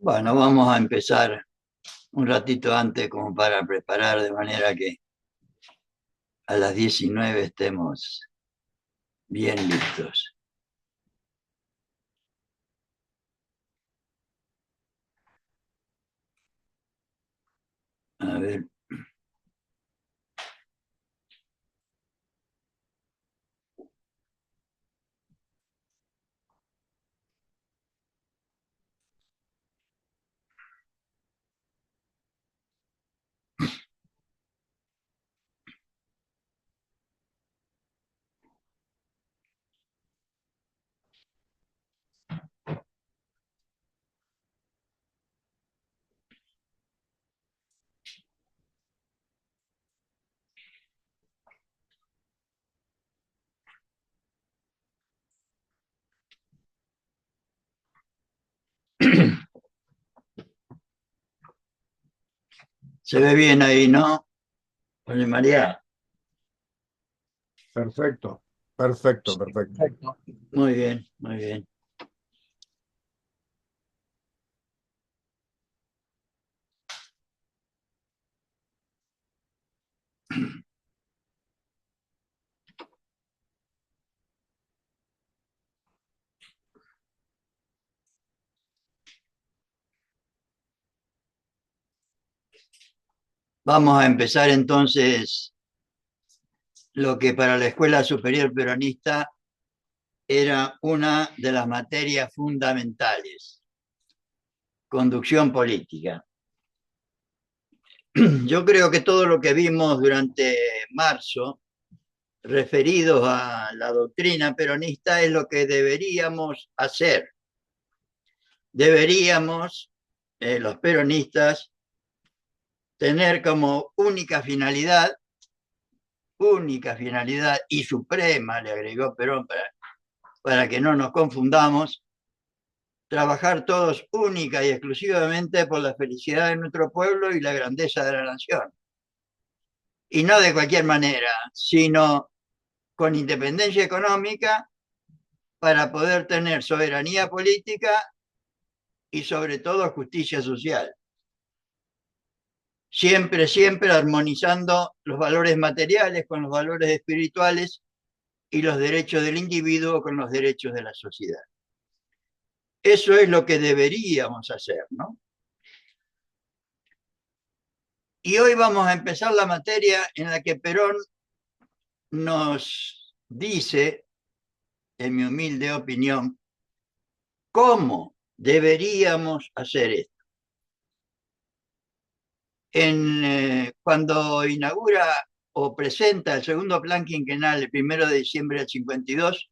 Bueno, vamos a empezar un ratito antes como para preparar de manera que a las 19 estemos bien listos. A ver, se ve bien ahí, ¿no? Oye, María. Perfecto, perfecto, perfecto. Perfecto. Muy bien, muy bien. Vamos a empezar entonces lo que para la Escuela Superior Peronista era una de las materias fundamentales, conducción política. Yo creo que todo lo que vimos durante marzo referidos a la doctrina peronista es lo que deberíamos hacer. Deberíamos, los peronistas, tener como única finalidad y suprema, le agregó Perón para que no nos confundamos, trabajar todos única y exclusivamente por la felicidad de nuestro pueblo y la grandeza de la nación. Y no de cualquier manera, sino con independencia económica para poder tener soberanía política y sobre todo justicia social. Siempre, siempre armonizando los valores materiales con los valores espirituales y los derechos del individuo con los derechos de la sociedad. Eso es lo que deberíamos hacer, ¿no? Y hoy vamos a empezar la materia en la que Perón nos dice, en mi humilde opinión, cómo deberíamos hacer esto. Cuando inaugura o presenta el segundo plan quinquenal el 1 de diciembre del 52,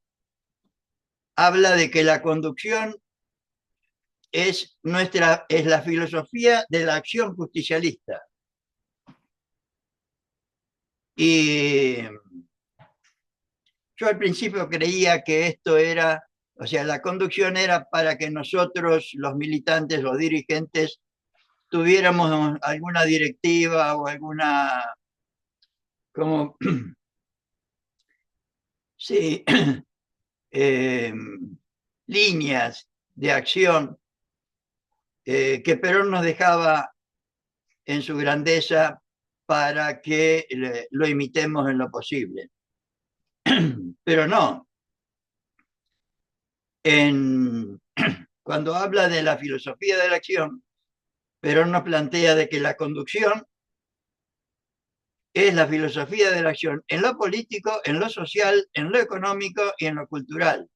habla de que la conducción es la filosofía de la acción justicialista. Y yo al principio creía que esto era, o sea, la conducción era para que nosotros, los militantes, los dirigentes, tuviéramos alguna directiva o alguna, como, sí, eh, líneas de acción que Perón nos dejaba en su grandeza para que lo imitemos en lo posible. Pero no, en, cuando habla de la filosofía de la acción, Perón nos plantea de que la conducción es la filosofía de la acción en lo político, en lo social, en lo económico y en lo cultural.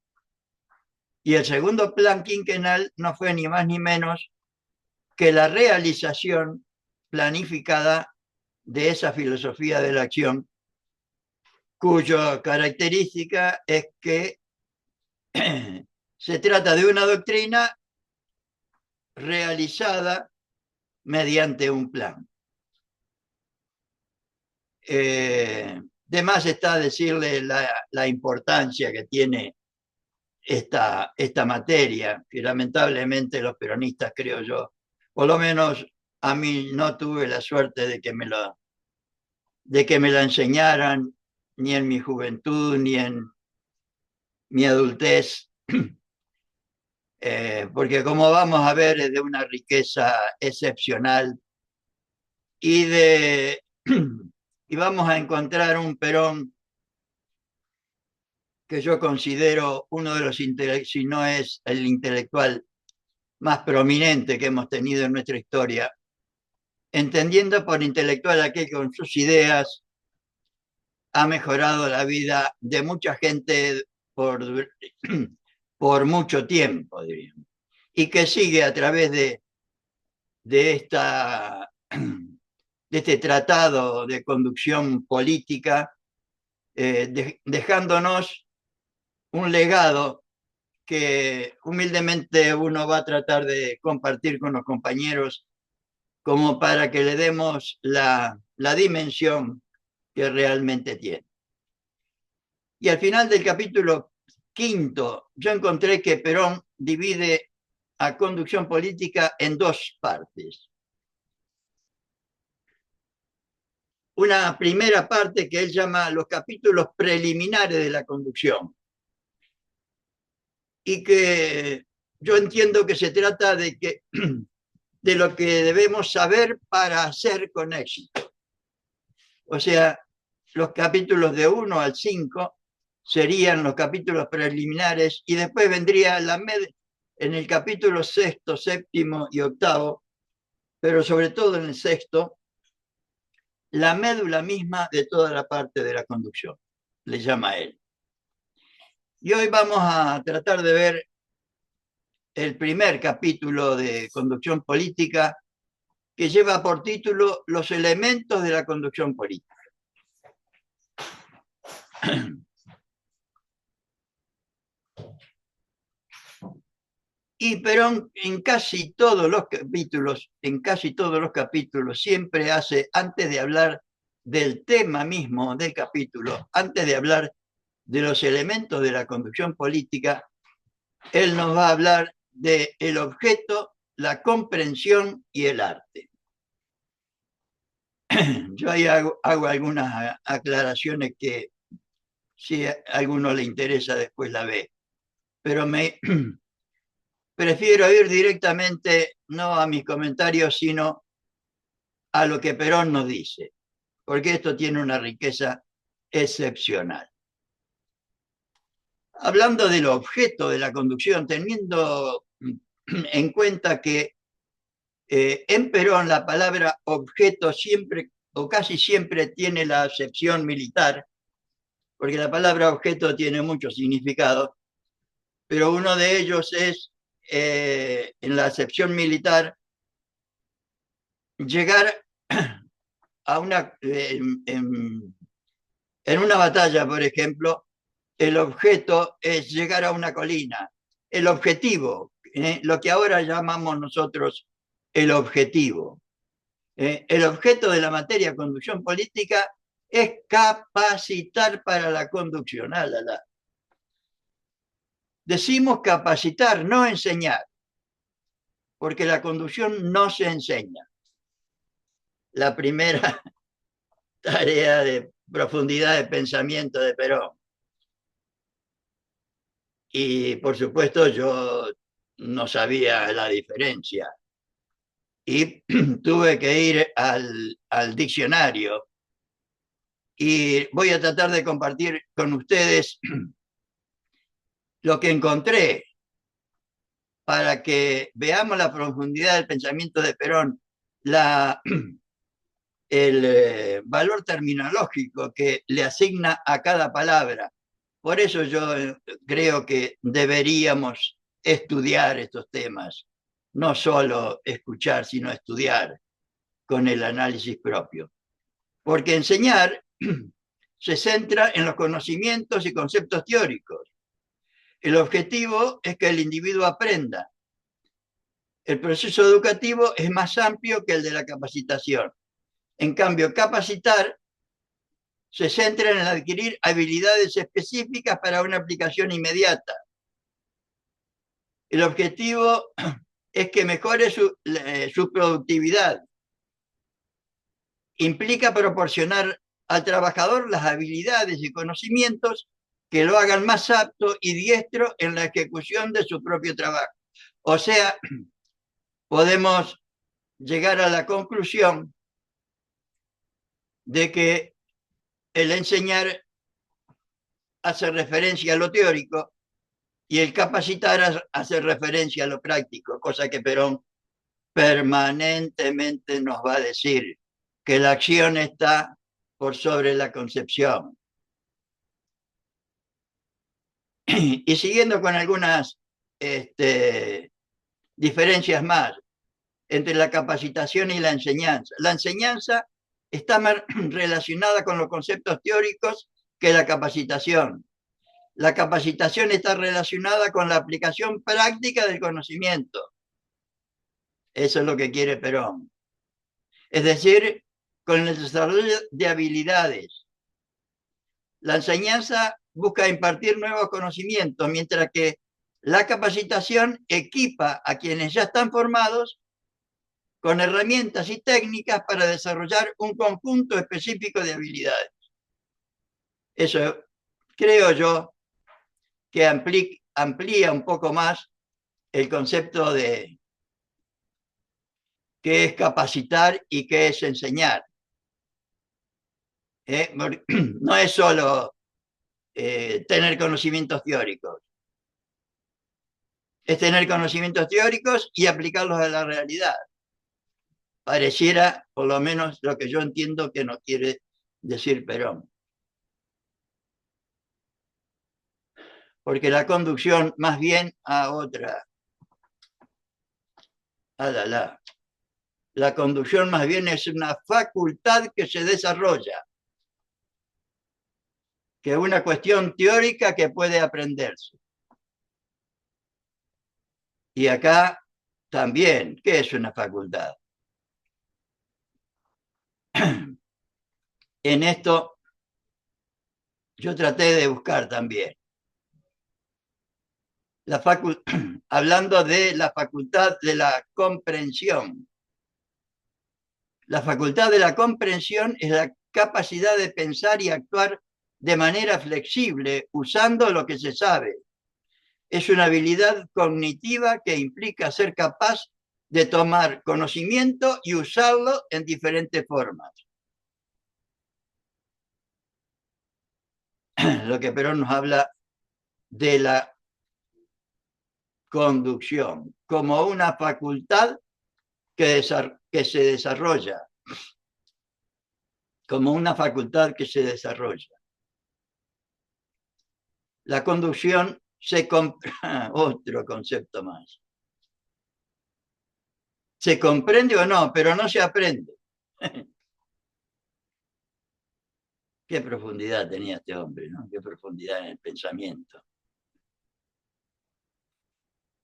Y el segundo plan quinquenal no fue ni más ni menos que la realización planificada de esa filosofía de la acción, cuya característica es que se trata de una doctrina realizada mediante un plan. De más está decirle la importancia que tiene esta materia, que lamentablemente los peronistas, creo yo, por lo menos a mí no tuve la suerte de que me la enseñaran ni en mi juventud ni en mi adultez. porque como vamos a ver es de una riqueza excepcional y, y vamos a encontrar un Perón que yo considero uno de los, si no es el intelectual más prominente que hemos tenido en nuestra historia, entendiendo por intelectual aquel que con sus ideas ha mejorado la vida de mucha gente por, por mucho tiempo, diríamos, y que sigue a través de, esta, de este tratado de conducción política, dejándonos un legado que humildemente uno va a tratar de compartir con los compañeros como para que le demos la dimensión que realmente tiene. Y al final del capítulo quinto, yo encontré que Perón divide a conducción política en dos partes. Una primera parte que él llama los capítulos preliminares de la conducción, y que yo entiendo que se trata de lo que debemos saber para hacer con éxito. O sea, los capítulos de 1 al 5 serían los capítulos preliminares y después vendría en el capítulo sexto, séptimo y octavo, pero sobre todo en el sexto, la médula misma de toda la parte de la conducción, le llama él. Y hoy vamos a tratar de ver el primer capítulo de conducción política, que lleva por título Los elementos de la conducción política. Y Perón en casi todos los capítulos siempre hace, antes de hablar del tema mismo del capítulo, antes de hablar de los elementos de la conducción política, él nos va a hablar del objeto, la comprensión y el arte. Yo ahí hago algunas aclaraciones que si a alguno le interesa después la ve, pero prefiero ir directamente no a mis comentarios, sino a lo que Perón nos dice, porque esto tiene una riqueza excepcional. Hablando del objeto de la conducción, teniendo en cuenta que en Perón la palabra objeto siempre o casi siempre tiene la acepción militar, porque la palabra objeto tiene muchos significados, pero uno de ellos es, en la acepción militar, llegar a una, en una batalla, por ejemplo, el objeto es llegar a una colina. El objetivo, lo que ahora llamamos nosotros el objetivo. El objeto de la materia conducción política es capacitar para la conducción. Decimos capacitar, no enseñar, porque la conducción no se enseña. La primera tarea de profundidad de pensamiento de Perón. Y por supuesto yo no sabía la diferencia y tuve que ir al diccionario y voy a tratar de compartir con ustedes lo que encontré para que veamos la profundidad del pensamiento de Perón, el valor terminológico que le asigna a cada palabra. Por eso yo creo que deberíamos estudiar estos temas, no solo escuchar, sino estudiar con el análisis propio. Porque enseñar se centra en los conocimientos y conceptos teóricos. El objetivo es que el individuo aprenda. El proceso educativo es más amplio que el de la capacitación. En cambio, capacitar se centra en adquirir habilidades específicas para una aplicación inmediata. El objetivo es que mejore su productividad. Implica proporcionar al trabajador las habilidades y conocimientos que lo hagan más apto y diestro en la ejecución de su propio trabajo. O sea, podemos llegar a la conclusión de que el enseñar hace referencia a lo teórico y el capacitar hace referencia a lo práctico, cosa que Perón permanentemente nos va a decir, que la acción está por sobre la concepción. Y siguiendo con algunas diferencias más entre la capacitación y la enseñanza. La enseñanza está más relacionada con los conceptos teóricos que la capacitación. La capacitación está relacionada con la aplicación práctica del conocimiento. Eso es lo que quiere Perón. Es decir, con el desarrollo de habilidades. La enseñanza busca impartir nuevos conocimientos, mientras que la capacitación equipa a quienes ya están formados con herramientas y técnicas para desarrollar un conjunto específico de habilidades. Eso creo yo que amplía un poco más el concepto de qué es capacitar y qué es enseñar. No es solo tener conocimientos teóricos, es tener conocimientos teóricos y aplicarlos a la realidad. Pareciera, por lo menos lo que yo entiendo que nos quiere decir Perón. Porque la conducción más bien a otra. La conducción más bien es una facultad que se desarrolla, que es una cuestión teórica que puede aprenderse. Y acá también, ¿qué es una facultad? En esto yo traté de buscar también. Hablando de la facultad de la comprensión. La facultad de la comprensión es la capacidad de pensar y actuar de manera flexible, usando lo que se sabe. Es una habilidad cognitiva que implica ser capaz de tomar conocimiento y usarlo en diferentes formas. Lo que Perón nos habla de la conducción como una facultad que se desarrolla, como una facultad que se desarrolla. La conducción otro concepto más. Se comprende o no, pero no se aprende. Qué profundidad tenía este hombre, ¿no? Qué profundidad en el pensamiento.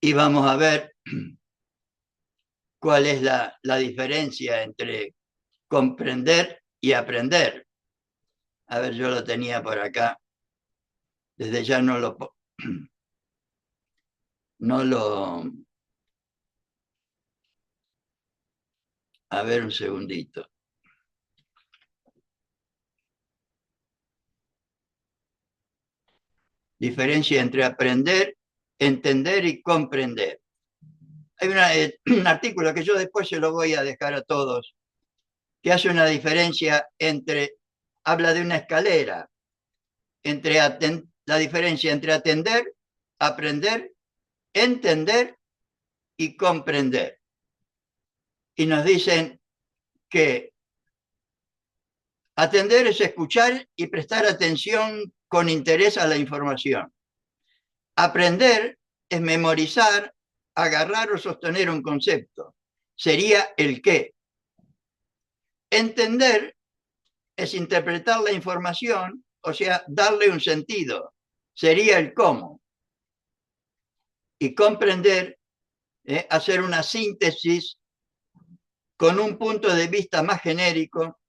Y vamos a ver cuál es la diferencia entre comprender y aprender. A ver, yo lo tenía por acá. Desde ya no lo... A ver, un segundito. Diferencia entre aprender, entender y comprender. Hay un artículo que yo después se lo voy a dejar a todos, que hace una diferencia habla de una escalera, la diferencia entre atender, aprender, entender y comprender. Y nos dicen que atender es escuchar y prestar atención con interés a la información. Aprender es memorizar, agarrar o sostener un concepto. Sería el qué. Entender es interpretar la información, o sea, darle un sentido. Sería el cómo. Y comprender, hacer una síntesis con un punto de vista más genérico,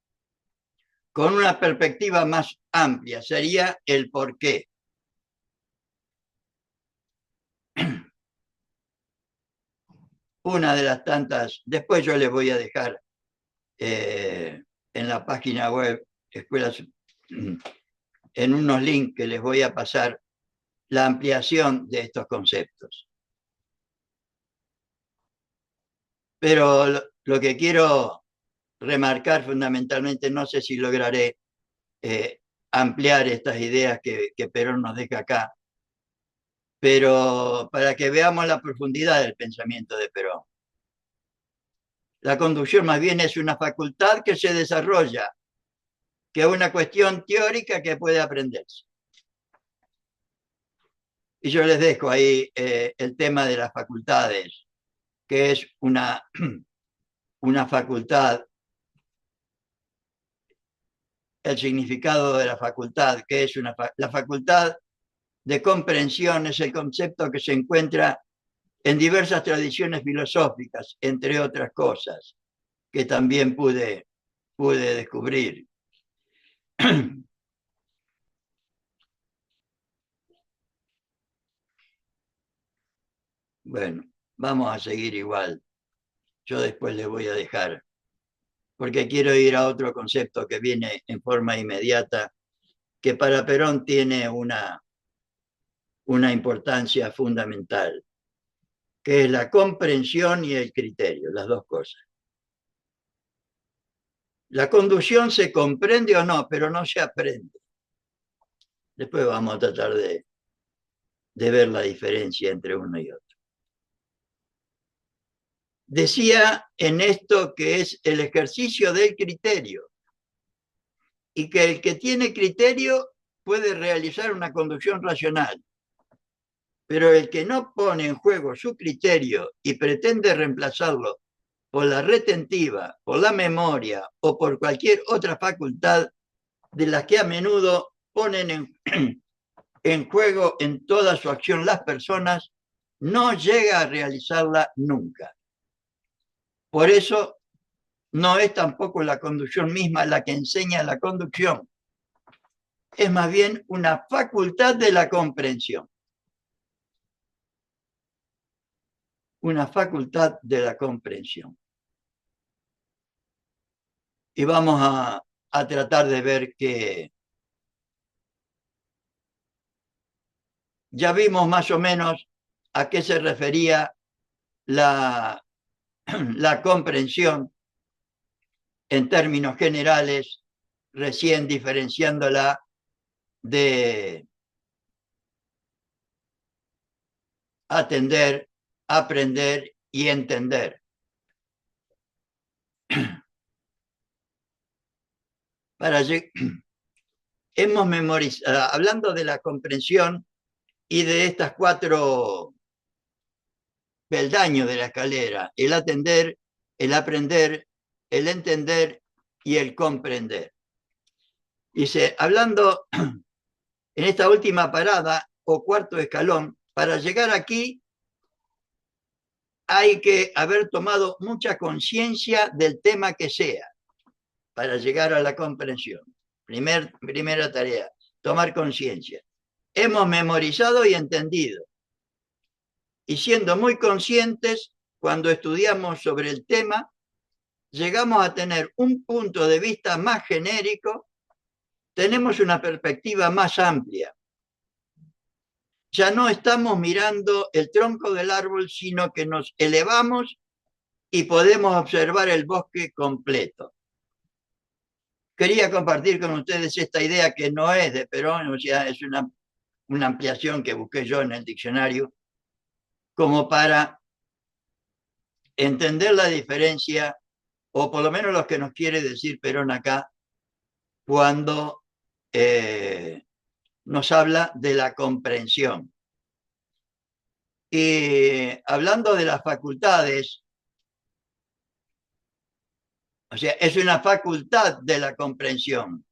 con una perspectiva más amplia. Sería el por qué. Una de las tantas, después yo les voy a dejar en la página web, escuelas, en unos links que les voy a pasar, la ampliación de estos conceptos. Pero lo que quiero remarcar fundamentalmente, no sé si lograré ampliar estas ideas que Perón nos deja acá, pero para que veamos la profundidad del pensamiento de Perón. La conducción más bien es una facultad que se desarrolla, que es una cuestión teórica que puede aprenderse. Y yo les dejo ahí el tema de las facultades, que es una facultad, el significado de la facultad, que es la facultad de comprensión, es el concepto que se encuentra en diversas tradiciones filosóficas, entre otras cosas, que también pude descubrir. Bueno, vamos a seguir igual. Yo después les voy a dejar, porque quiero ir a otro concepto que viene en forma inmediata, que para Perón tiene una importancia fundamental, que es la comprensión y el criterio, las dos cosas. La conducción se comprende o no, pero no se aprende. Después vamos a tratar de ver la diferencia entre uno y otro. Decía en esto que es el ejercicio del criterio y que el que tiene criterio puede realizar una conducción racional, pero el que no pone en juego su criterio y pretende reemplazarlo por la retentiva, por la memoria o por cualquier otra facultad de las que a menudo ponen en juego en toda su acción las personas, no llega a realizarla nunca. Por eso no es tampoco la conducción misma la que enseña la conducción, es más bien una facultad de la comprensión. Una facultad de la comprensión. Y vamos a tratar de ver que ya vimos más o menos a qué se refería la comprensión en términos generales, recién diferenciándola de atender, aprender y entender. Hemos memorizado, hablando de la comprensión y de estas 4 peldaños de la escalera: el atender, el aprender, el entender y el comprender. Dice, hablando en esta última parada o cuarto escalón, para llegar aquí hay que haber tomado mucha conciencia del tema que sea para llegar a la comprensión. Primera tarea, tomar conciencia. Hemos memorizado y entendido. Y siendo muy conscientes, cuando estudiamos sobre el tema, llegamos a tener un punto de vista más genérico, tenemos una perspectiva más amplia. Ya no estamos mirando el tronco del árbol, sino que nos elevamos y podemos observar el bosque completo. Quería compartir con ustedes esta idea que no es de Perón, o sea, es una ampliación que busqué yo en el diccionario, como para entender la diferencia, o por lo menos lo que nos quiere decir Perón acá, cuando nos habla de la comprensión. Y hablando de las facultades, o sea, es una facultad de la comprensión.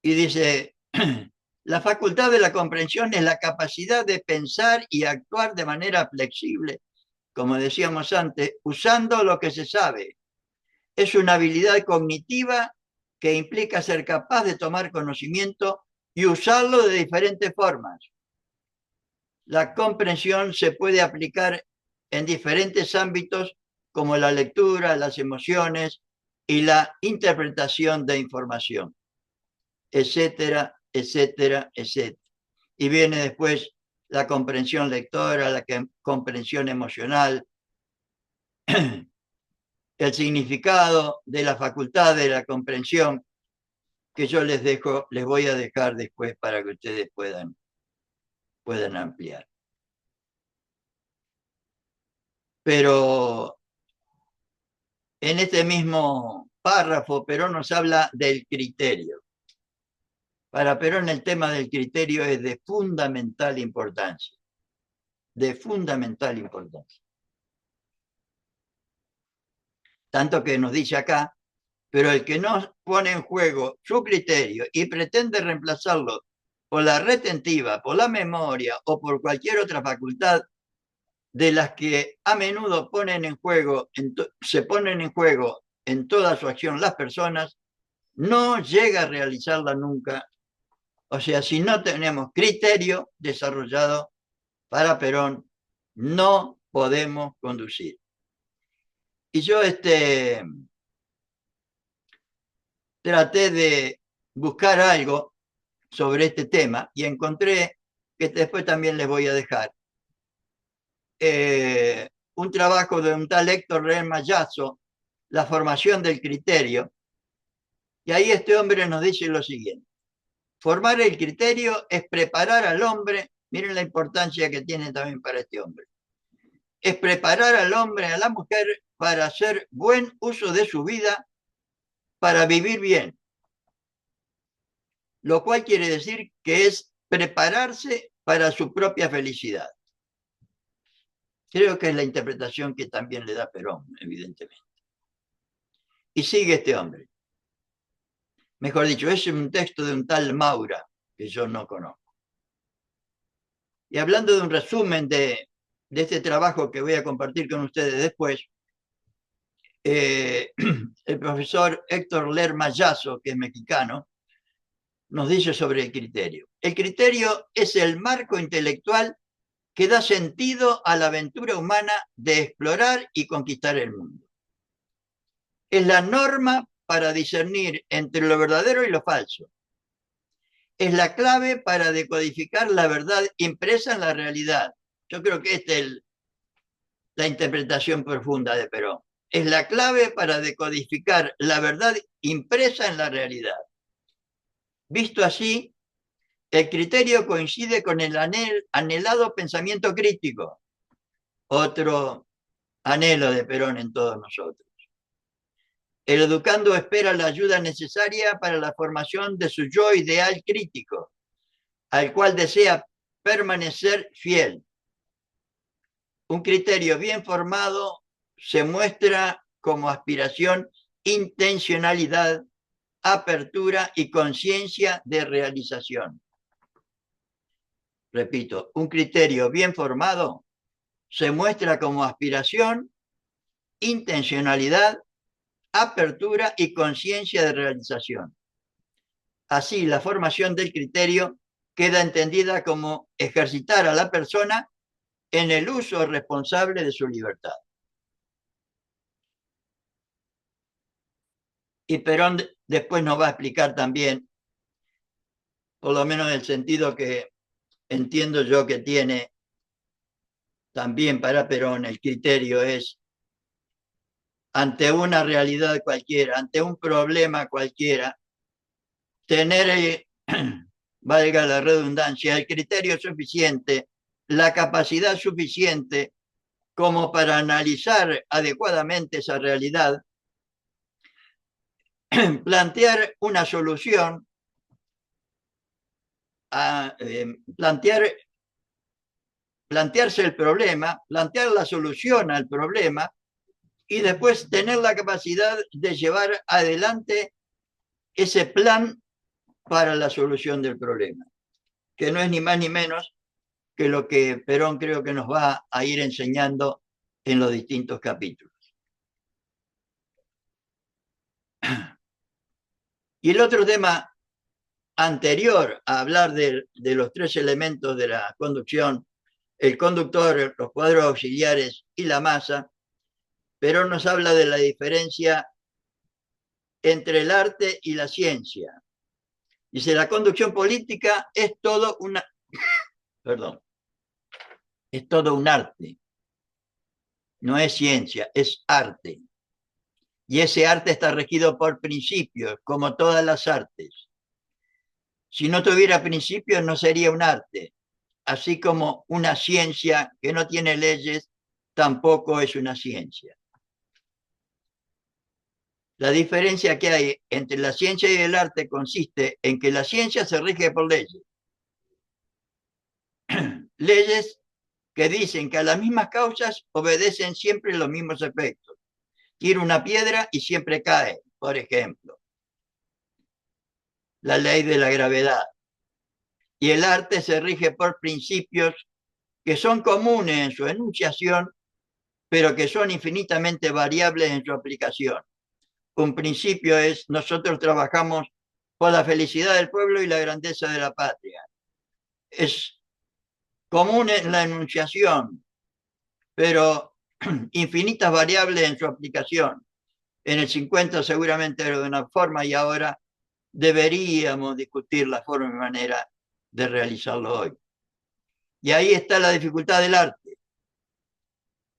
Y dice, la facultad de la comprensión es la capacidad de pensar y actuar de manera flexible, como decíamos antes, usando lo que se sabe. Es una habilidad cognitiva que implica ser capaz de tomar conocimiento y usarlo de diferentes formas. La comprensión se puede aplicar en diferentes ámbitos como la lectura, las emociones y la interpretación de información, etcétera, etcétera, etcétera. Y viene después la comprensión lectora, la comprensión emocional, el significado de la facultad de la comprensión, que yo les voy a dejar después para que ustedes puedan ampliar. Pero en este mismo párrafo, Perón nos habla del criterio. Para Perón el tema del criterio es de fundamental importancia. De fundamental importancia. Tanto que nos dice acá, pero el que no pone en juego su criterio y pretende reemplazarlo por la retentiva, por la memoria o por cualquier otra facultad de las que a menudo se ponen en juego en toda su acción las personas, no llega a realizarla nunca. O sea, si no tenemos criterio desarrollado para Perón, no podemos conducir. Y yo traté de buscar algo sobre este tema y encontré, que después también les voy a dejar, un trabajo de un tal Héctor Lerma Yasso, La formación del criterio, y ahí este hombre nos dice lo siguiente: formar el criterio es preparar al hombre, miren la importancia que tiene también para este hombre, es preparar al hombre, a la mujer, para hacer buen uso de su vida, para vivir bien. Lo cual quiere decir que es prepararse para su propia felicidad. Creo que es la interpretación que también le da Perón, evidentemente. Y sigue este hombre. Mejor dicho, es un texto de un tal Maura, que yo no conozco. Y hablando de un resumen de este trabajo que voy a compartir con ustedes después, el profesor Héctor Lerma Yasso, que es mexicano, nos dice sobre el criterio. El criterio es el marco intelectual que da sentido a la aventura humana de explorar y conquistar el mundo. Es la norma para discernir entre lo verdadero y lo falso. Es la clave para decodificar la verdad impresa en la realidad. Yo creo que esta es la interpretación profunda de Perón. Es la clave para decodificar la verdad impresa en la realidad. Visto así, el criterio coincide con el anhelado pensamiento crítico, otro anhelo de Perón en todos nosotros. El educando espera la ayuda necesaria para la formación de su yo ideal crítico, al cual desea permanecer fiel. Un criterio bien formado se muestra como aspiración, intencionalidad, apertura y conciencia de realización. Repito, un criterio bien formado se muestra como aspiración, intencionalidad, apertura y conciencia de realización. Así, la formación del criterio queda entendida como ejercitar a la persona en el uso responsable de su libertad. Y Perón después nos va a explicar también, por lo menos en el sentido que entiendo yo que tiene también para Perón, el criterio es ante una realidad cualquiera, ante un problema cualquiera, tener, valga la redundancia, el criterio suficiente, la capacidad suficiente como para analizar adecuadamente esa realidad, plantear una solución, plantearse el problema, plantear la solución al problema y después tener la capacidad de llevar adelante ese plan para la solución del problema, que no es ni más ni menos que lo que Perón creo que nos va a ir enseñando en los distintos capítulos. Y el otro tema anterior a hablar de los tres elementos de la conducción, el conductor, los cuadros auxiliares y la masa, Perón nos habla de la diferencia entre el arte y la ciencia. Dice, la conducción política es todo una... Perdón. es todo un arte. No es ciencia, es arte. Y ese arte está regido por principios, como todas las artes. Si no tuviera principios, no sería un arte. Así como una ciencia que no tiene leyes, tampoco es una ciencia. La diferencia que hay entre la ciencia y el arte consiste en que la ciencia se rige por leyes. Leyes que dicen que a las mismas causas obedecen siempre los mismos efectos. Tira una piedra y siempre cae, por ejemplo. La ley de la gravedad. Y el arte se rige por principios que son comunes en su enunciación, pero que son infinitamente variables en su aplicación. Un principio es: nosotros trabajamos por la felicidad del pueblo y la grandeza de la patria. Es común en la enunciación, pero infinitas variables en su aplicación. En el 50 seguramente era de una forma y ahora deberíamos discutir la forma y manera de realizarlo hoy. Y ahí está la dificultad del arte,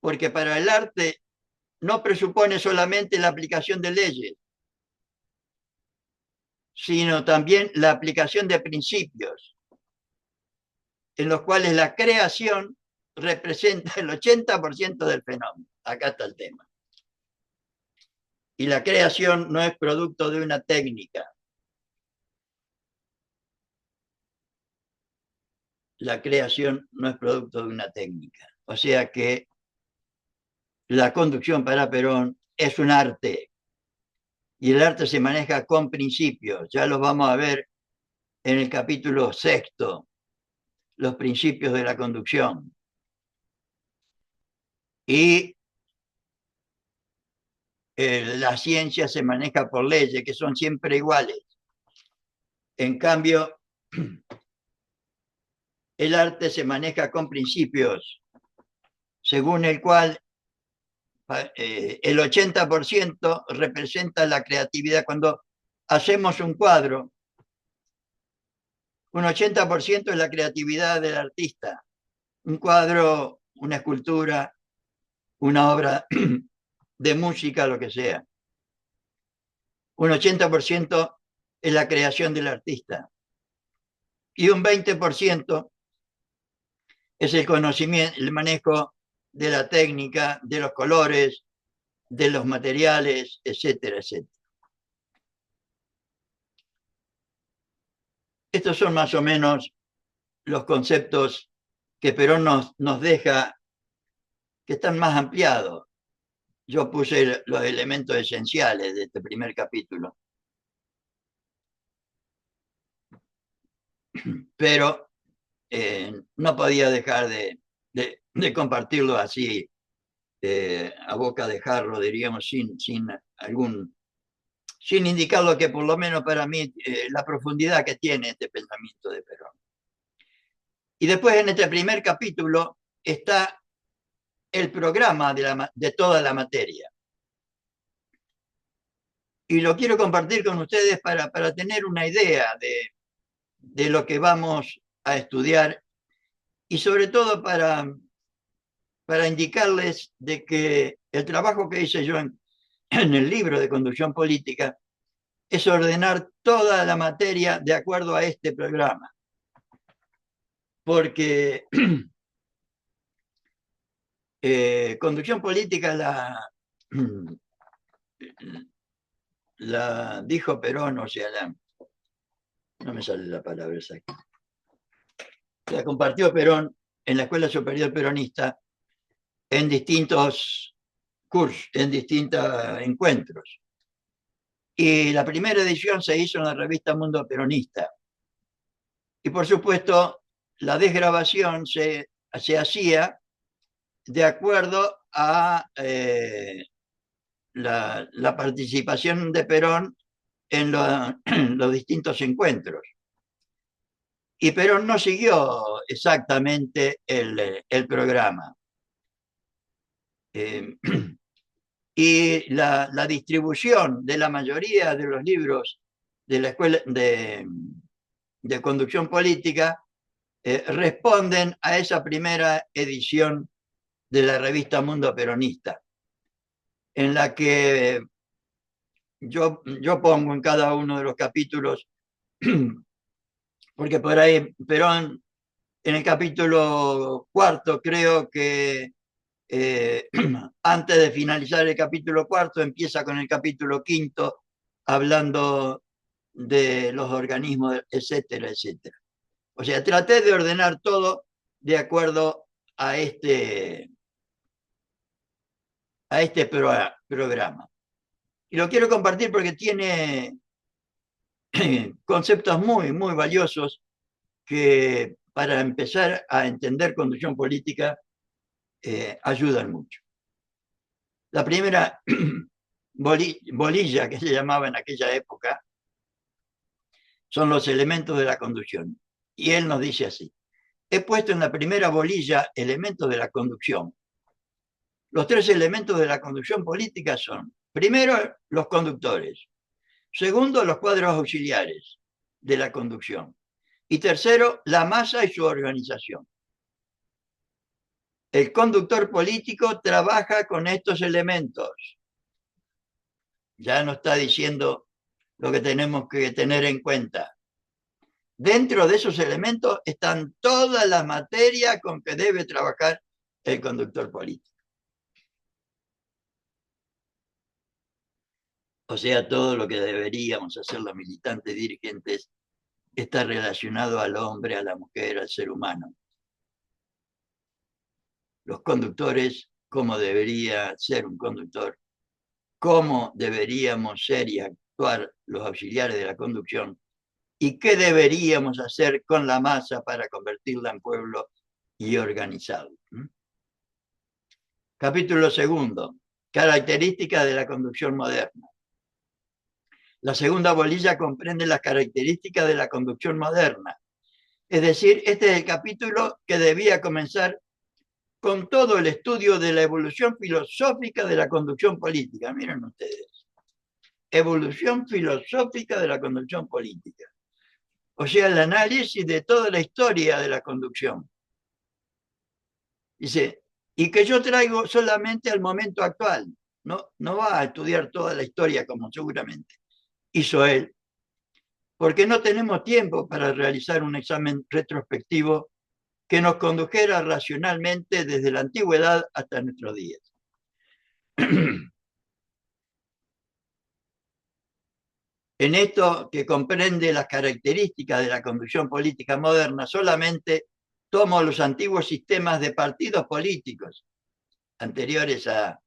porque para el arte no presupone solamente la aplicación de leyes, sino también la aplicación de principios, en los cuales la creación representa el 80% del fenómeno. Acá está el tema. Y la creación no es producto de una técnica. La creación no es producto de una técnica. O sea que la conducción para Perón es un arte. Y el arte se maneja con principios. Ya los vamos a ver en el capítulo 6, los principios de la conducción. Y la ciencia se maneja por leyes que son siempre iguales. En cambio, el arte se maneja con principios, según el cual el 80% representa la creatividad. Cuando hacemos un cuadro, un 80% es la creatividad del artista. Un cuadro, una escultura, una obra de música, lo que sea. Un 80% es la creación del artista. Y un 20% es el conocimiento, el manejo de la técnica, de los colores, de los materiales, etcétera, etcétera. Estos son más o menos los conceptos que Perón nos deja, que están más ampliados. Yo puse los elementos esenciales de este primer capítulo. Pero no podía dejar de compartirlo así, a boca de jarro, diríamos, sin indicar lo que por lo menos para mí, la profundidad que tiene este pensamiento de Perón. Y después en este primer capítulo está el programa de toda la materia. Y lo quiero compartir con ustedes para tener una idea de lo que vamos a estudiar y sobre todo para indicarles de que el trabajo que hice yo en el libro de conducción política es ordenar toda la materia de acuerdo a este programa. Porque conducción política la dijo Perón, o sea, no me sale la palabra exacta. La compartió Perón en la Escuela Superior Peronista en distintos cursos, en distintos encuentros. Y la primera edición se hizo en la revista Mundo Peronista. Y por supuesto, la desgrabación se hacía de acuerdo a la participación de Perón en los distintos encuentros. Y Perón no siguió exactamente el programa. Y la distribución de la mayoría de los libros de la Escuela de Conducción Política responden a esa primera edición de la revista Mundo Peronista, en la que yo pongo en cada uno de los capítulos, porque por ahí Perón, en el capítulo cuarto, creo que antes de finalizar el capítulo cuarto, empieza con el capítulo quinto, hablando de los organismos, etcétera, etcétera. O sea, traté de ordenar todo de acuerdo a este programa. Y lo quiero compartir porque tiene conceptos muy, muy valiosos que para empezar a entender conducción política ayudan mucho. La primera bolilla que se llamaba en aquella época son los elementos de la conducción. Y él nos dice así: he puesto en la primera bolilla elementos de la conducción. Los tres elementos de la conducción política son, primero, los conductores; segundo, los cuadros auxiliares de la conducción; y tercero, la masa y su organización. El conductor político trabaja con estos elementos. Ya nos está diciendo lo que tenemos que tener en cuenta. Dentro de esos elementos están todas las materias con que debe trabajar el conductor político. O sea, todo lo que deberíamos hacer los militantes dirigentes está relacionado al hombre, a la mujer, al ser humano. Los conductores, cómo debería ser un conductor, cómo deberíamos ser y actuar los auxiliares de la conducción, y qué deberíamos hacer con la masa para convertirla en pueblo y organizarlo. Capítulo segundo: características de la conducción moderna. La segunda bolilla comprende las características de la conducción moderna. Es decir, este es el capítulo que debía comenzar con todo el estudio de la evolución filosófica de la conducción política. Miren ustedes, evolución filosófica de la conducción política. O sea, el análisis de toda la historia de la conducción. Dice, y que yo traigo solamente al momento actual. No va a estudiar toda la historia como seguramente hizo él, porque no tenemos tiempo para realizar un examen retrospectivo que nos condujera racionalmente desde la antigüedad hasta nuestros días. En esto que comprende las características de la conducción política moderna, solamente tomo los antiguos sistemas de partidos políticos, anteriores al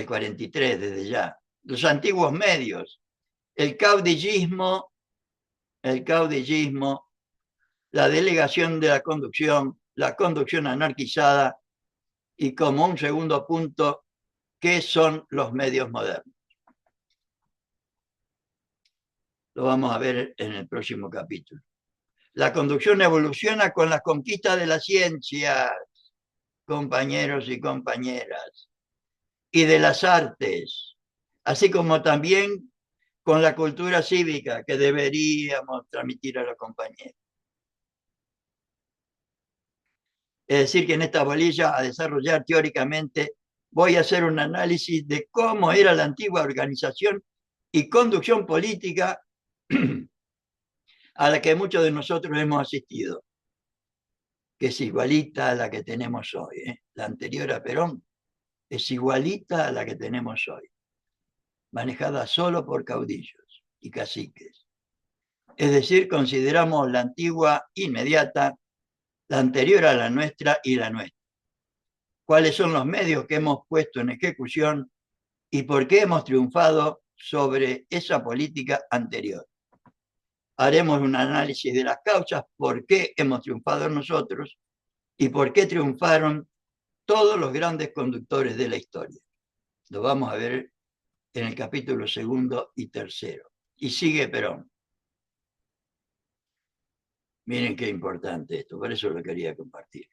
43 desde ya, los antiguos medios, el caudillismo, la delegación de la conducción anarquizada, y como un segundo punto, ¿qué son los medios modernos? Lo vamos a ver en el próximo capítulo. La conducción evoluciona con las conquistas de la ciencia, compañeros y compañeras, y de las artes, así como también con la cultura cívica que deberíamos transmitir a los compañeros. Es decir, que en esta bolilla, a desarrollar teóricamente, voy a hacer un análisis de cómo era la antigua organización y conducción política a la que muchos de nosotros hemos asistido, que es igualita a la que tenemos hoy. La anterior a Perón es igualita a la que tenemos hoy, manejada solo por caudillos y caciques. Es decir, consideramos la antigua inmediata, la anterior a la nuestra y la nuestra. ¿Cuáles son los medios que hemos puesto en ejecución y por qué hemos triunfado sobre esa política anterior? Haremos un análisis de las causas, por qué hemos triunfado nosotros y por qué triunfaron todos los grandes conductores de la historia. Lo vamos a ver en el capítulo segundo y tercero. Y sigue Perón. Miren qué importante esto, por eso lo quería compartir.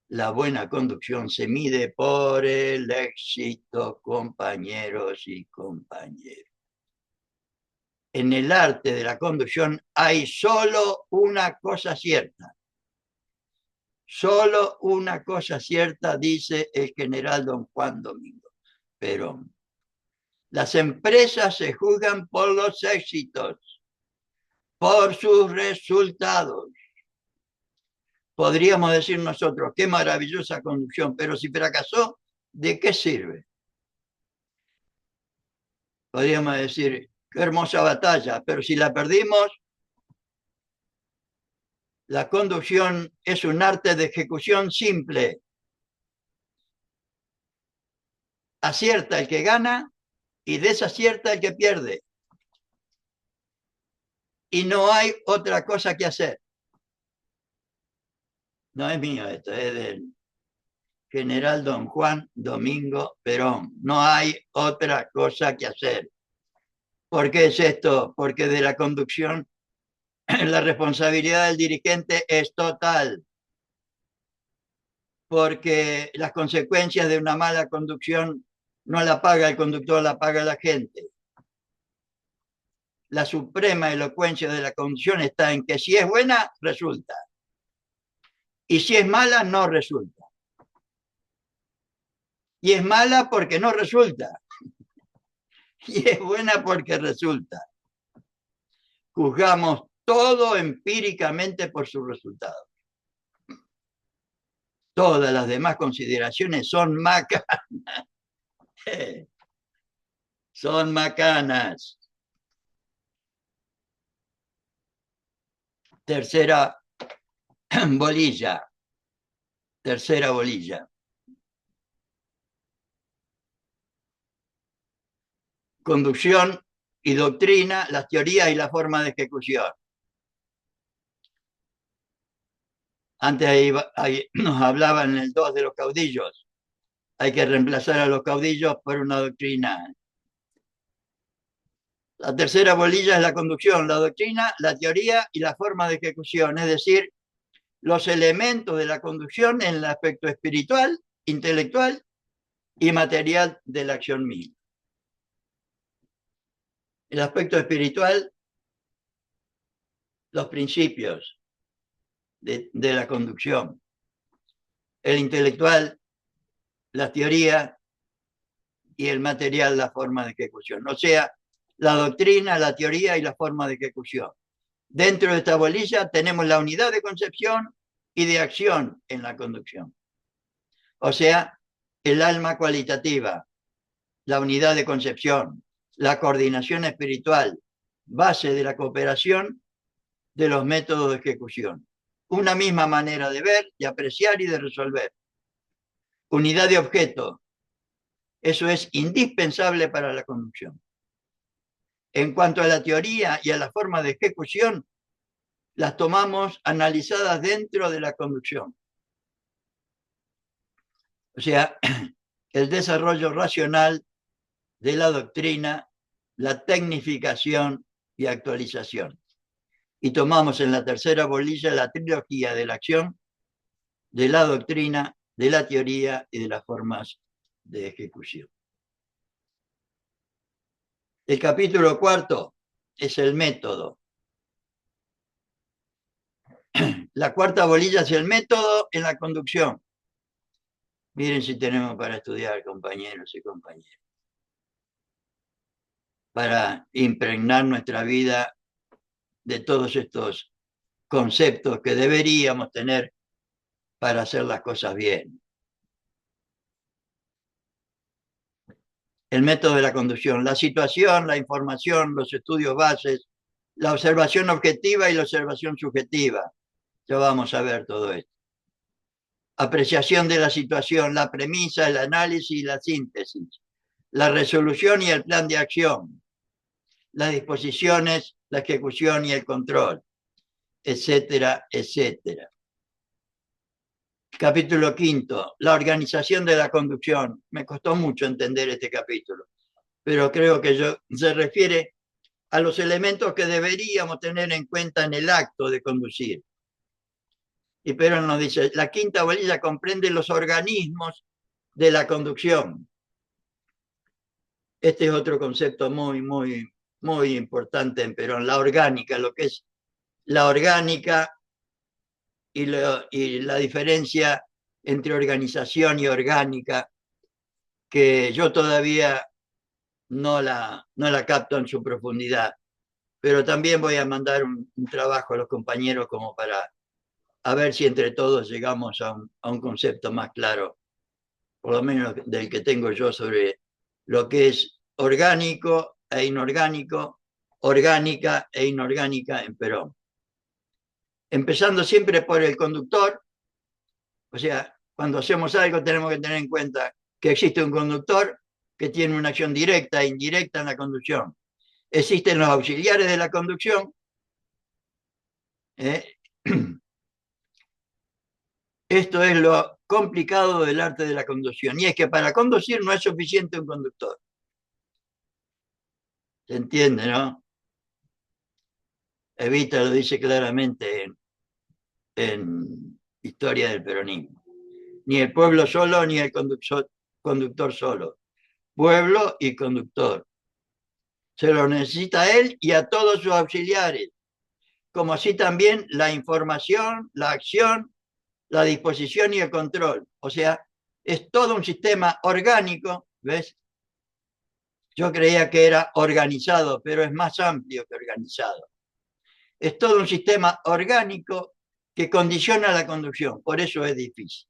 La buena conducción se mide por el éxito, compañeros y compañeras. en el arte de la conducción hay solo una cosa cierta. Solo una cosa cierta, dice el general don Juan Domingo Perón. Las empresas se juzgan por los éxitos, por sus resultados. Podríamos decir nosotros, qué maravillosa conducción, pero si fracasó, ¿de qué sirve? Podríamos decir, qué hermosa batalla, pero si la perdimos, la conducción es un arte de ejecución simple. Acierta el que gana y desacierta el que pierde. Y no hay otra cosa que hacer. No es mío esto, es del general don Juan Domingo Perón. No hay otra cosa que hacer. ¿Por qué es esto? Porque de la conducción la responsabilidad del dirigente es total. Porque las consecuencias de una mala conducción no la paga el conductor, la paga la gente. La suprema elocuencia de la conducción está en que si es buena, resulta. Y si es mala, no resulta. Y es mala porque no resulta. Y es buena porque resulta. Juzgamos todo empíricamente por sus resultados. Todas las demás consideraciones son macanas. Son macanas. Tercera bolilla. Tercera bolilla. Conducción y doctrina, las teorías y la forma de ejecución. Antes ahí nos hablaban en el 2 de los caudillos. Hay que reemplazar a los caudillos por una doctrina. La tercera bolilla es la conducción, la doctrina, la teoría y la forma de ejecución, es decir, los elementos de la conducción en el aspecto espiritual, intelectual y material de la acción misma. El aspecto espiritual, los principios de la conducción. El intelectual, la teoría y el material, la forma de ejecución. O sea, la doctrina, la teoría y la forma de ejecución. Dentro de esta bolilla tenemos la unidad de concepción y de acción en la conducción. O sea, el alma cualitativa, la unidad de concepción, la coordinación espiritual, base de la cooperación de los métodos de ejecución. Una misma manera de ver, de apreciar y de resolver. Unidad de objeto. Eso es indispensable para la conducción. En cuanto a la teoría y a la forma de ejecución, las tomamos analizadas dentro de la conducción. O sea, el desarrollo racional de la doctrina, la tecnificación y actualización. Y tomamos en la tercera bolilla la trilogía de la acción, de la doctrina, de la teoría y de las formas de ejecución. El capítulo cuarto es el método. La cuarta bolilla es el método en la conducción. Miren si tenemos para estudiar, compañeros y compañeras. Para impregnar nuestra vida de todos estos conceptos que deberíamos tener para hacer las cosas bien. El método de la conducción, la situación, la información, los estudios bases, la observación objetiva y la observación subjetiva. Ya vamos a ver todo esto. Apreciación de la situación, la premisa, el análisis y la síntesis, la resolución y el plan de acción, las disposiciones, la ejecución y el control, etcétera, etcétera. Capítulo quinto, la organización de la conducción. Me costó mucho entender este capítulo, pero creo que se refiere a los elementos que deberíamos tener en cuenta en el acto de conducir. Y Perón nos dice, la quinta bolilla comprende los organismos de la conducción. Este es otro concepto muy muy importante en Perón, la orgánica, lo que es la orgánica y la diferencia entre organización y orgánica, que yo todavía no la capto en su profundidad, pero también voy a mandar un trabajo a los compañeros como para a ver si entre todos llegamos a un concepto más claro, por lo menos del que tengo yo sobre lo que es orgánico e inorgánico, orgánica e inorgánica en Perón. Empezando siempre por el conductor, o sea, cuando hacemos algo tenemos que tener en cuenta que existe un conductor que tiene una acción directa e indirecta en la conducción. Existen los auxiliares de la conducción. Esto es lo complicado del arte de la conducción. Y es que para conducir no es suficiente un conductor. ¿Se entiende, no? Evita lo dice claramente en Historia del Peronismo. Ni el pueblo solo, ni el conductor solo. Pueblo y conductor. Se lo necesita a él y a todos sus auxiliares, como así también la información, la acción, la disposición y el control. O sea, es todo un sistema orgánico, ¿ves? Yo creía que era organizado, pero es más amplio que organizado. Es todo un sistema orgánico que condiciona la conducción, por eso es difícil.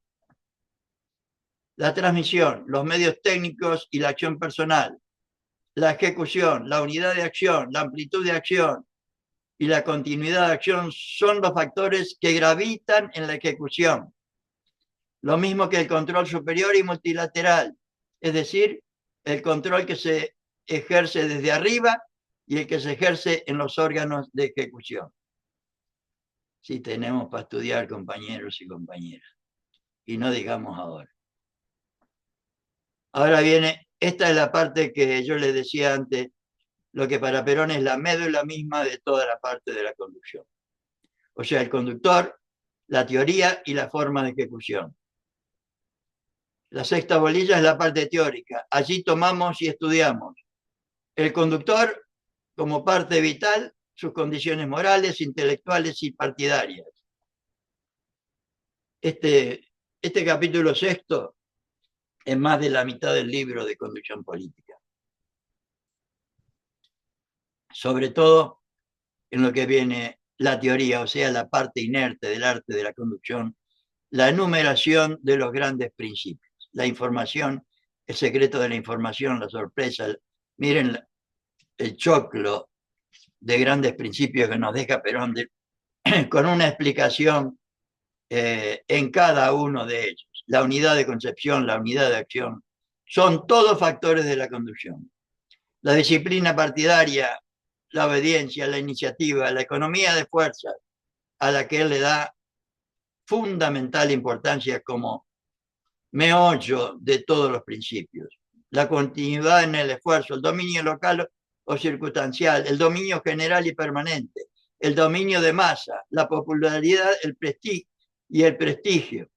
La transmisión, los medios técnicos y la acción personal, la ejecución, la unidad de acción, la amplitud de acción y la continuidad de acción son los factores que gravitan en la ejecución. Lo mismo que el control superior y multilateral, es decir, el control que se ejerce desde arriba y el que se ejerce en los órganos de ejecución. Sí, tenemos para estudiar, compañeros y compañeras. Y no digamos ahora. Ahora viene, esta es la parte que yo les decía antes, lo que para Perón es la médula misma de toda la parte de la conducción. O sea, el conductor, la teoría y la forma de ejecución. La sexta bolilla es la parte teórica. Allí tomamos y estudiamos el conductor como parte vital, sus condiciones morales, intelectuales y partidarias. Este capítulo sexto es más de la mitad del libro de conducción política. Sobre todo en lo que viene la teoría, o sea, la parte inerte del arte de la conducción, la enumeración de los grandes principios, la información, el secreto de la información, la sorpresa. Miren el choclo de grandes principios que nos deja Perón con una explicación en cada uno de ellos. La unidad de concepción, la unidad de acción, son todos factores de la conducción. La disciplina partidaria, la obediencia, la iniciativa, la economía de fuerzas, a la que él le da fundamental importancia como meollo de todos los principios. La continuidad en el esfuerzo, el dominio local o circunstancial, el dominio general y permanente, el dominio de masa, la popularidad, el prestigio y el prestigio,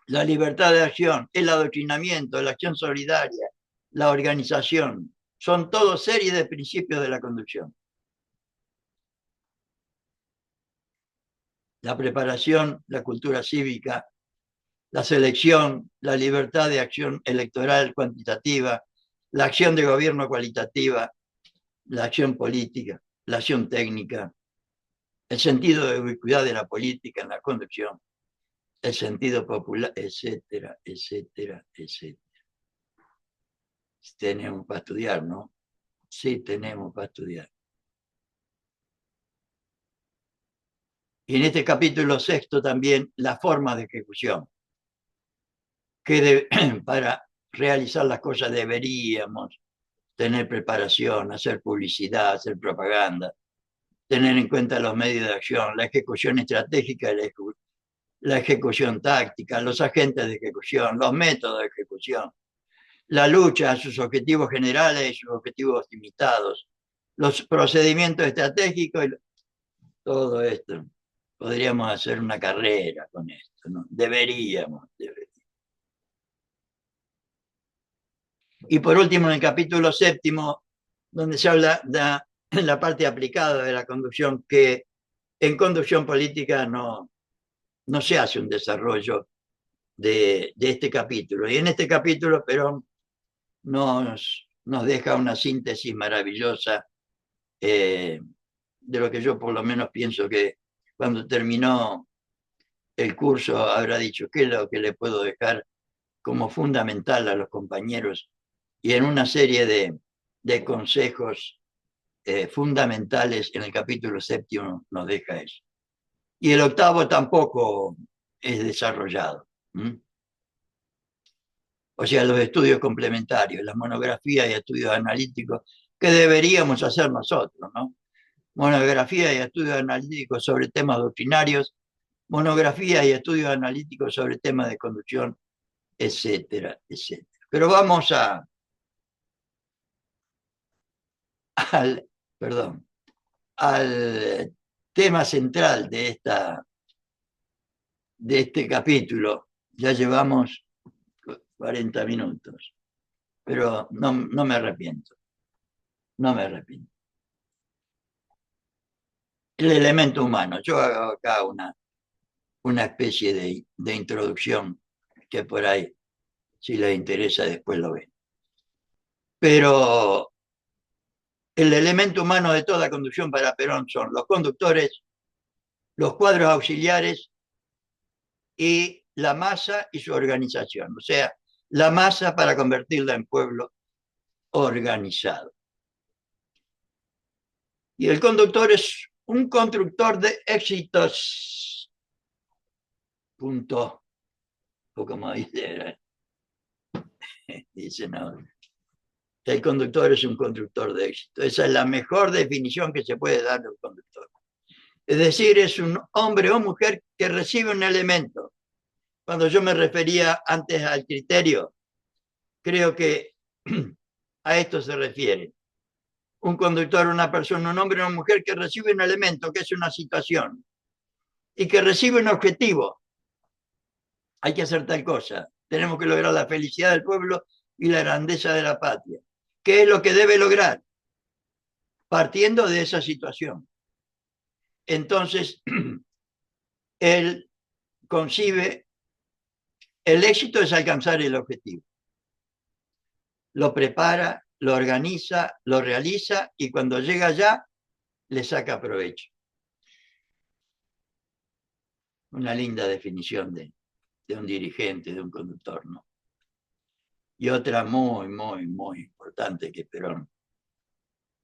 la libertad de acción, el adoctrinamiento, la acción solidaria, la organización, son todos series de principios de la conducción. La preparación, la cultura cívica, la selección, la libertad de acción electoral cuantitativa, la acción de gobierno cualitativa, la acción política, la acción técnica, el sentido de ubicuidad de la política en la conducción, el sentido popular, etcétera, etcétera, etcétera. Tenemos para estudiar, ¿no? Sí, tenemos para estudiar. Y en este capítulo sexto también la forma de ejecución, que para realizar las cosas deberíamos tener preparación, hacer publicidad, hacer propaganda, tener en cuenta los medios de acción, la ejecución estratégica, la ejecución táctica, los agentes de ejecución, los métodos de ejecución, la lucha a sus objetivos generales y sus objetivos limitados, los procedimientos estratégicos, y todo esto. Podríamos hacer una carrera con esto, ¿no? Deberíamos. Y por último, en el capítulo séptimo, donde se habla en la parte aplicada de la conducción, que en conducción política no se hace un desarrollo de este capítulo. Y en este capítulo Perón nos deja una síntesis maravillosa de lo que yo por lo menos pienso que cuando terminó el curso habrá dicho qué es lo que le puedo dejar como fundamental a los compañeros, y en una serie de consejos fundamentales en el capítulo séptimo nos deja eso. Y el octavo tampoco es desarrollado. O sea, los estudios complementarios, las monografías y estudios analíticos que deberíamos hacer nosotros, ¿no? Monografías y estudios analíticos sobre temas doctrinarios, monografías y estudios analíticos sobre temas de conducción, etcétera, etcétera. Pero vamos al, perdón, al tema central de este capítulo. Ya llevamos 40 minutos, pero no me arrepiento, no me arrepiento. El elemento humano. Yo hago acá una especie de introducción que por ahí, si les interesa, después lo ven. Pero el elemento humano de toda conducción para Perón son los conductores, los cuadros auxiliares y la masa y su organización. O sea, la masa para convertirla en pueblo organizado. Y el conductor es un constructor de éxitos. Punto. O como dice no. El conductor es un constructor de éxito. Esa es la mejor definición que se puede dar de un conductor. Es decir, es un hombre o mujer que recibe un elemento. Cuando yo me refería antes al criterio, creo que a esto se refiere. Un conductor, una persona, un hombre o una mujer que recibe un elemento, que es una situación, y que recibe un objetivo. Hay que hacer tal cosa. Tenemos que lograr la felicidad del pueblo y la grandeza de la patria. ¿Qué es lo que debe lograr? Partiendo de esa situación. Entonces, él concibe, el éxito es alcanzar el objetivo. Lo prepara, lo organiza, lo realiza y cuando llega allá, le saca provecho. Una linda definición de un dirigente, de un conductor, ¿no? Y otra muy importante que Perón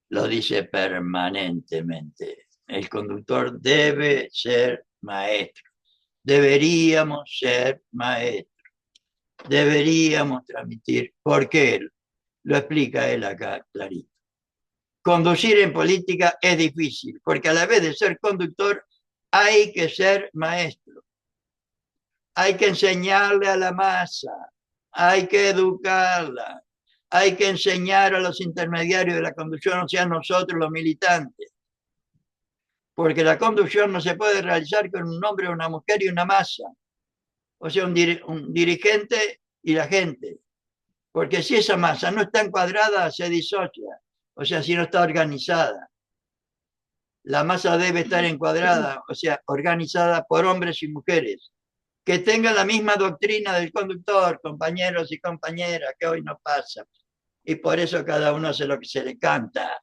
lo dice permanentemente. El conductor debe ser maestro. Deberíamos ser maestros. Deberíamos transmitir. ¿Por qué? Lo explica él acá clarito. Conducir en política es difícil, porque a la vez de ser conductor hay que ser maestro. Hay que enseñarle a la masa, hay que educarla, hay que enseñar a los intermediarios de la conducción, o sea, nosotros los militantes. Porque la conducción no se puede realizar con un hombre, una mujer y una masa. O sea, un dirigente y la gente. Porque si esa masa no está encuadrada, se disocia. O sea, si no está organizada. La masa debe estar encuadrada, o sea, organizada por hombres y mujeres, que tengan la misma doctrina del conductor, compañeros y compañeras, que hoy no pasa. Y por eso cada uno hace lo que se le canta.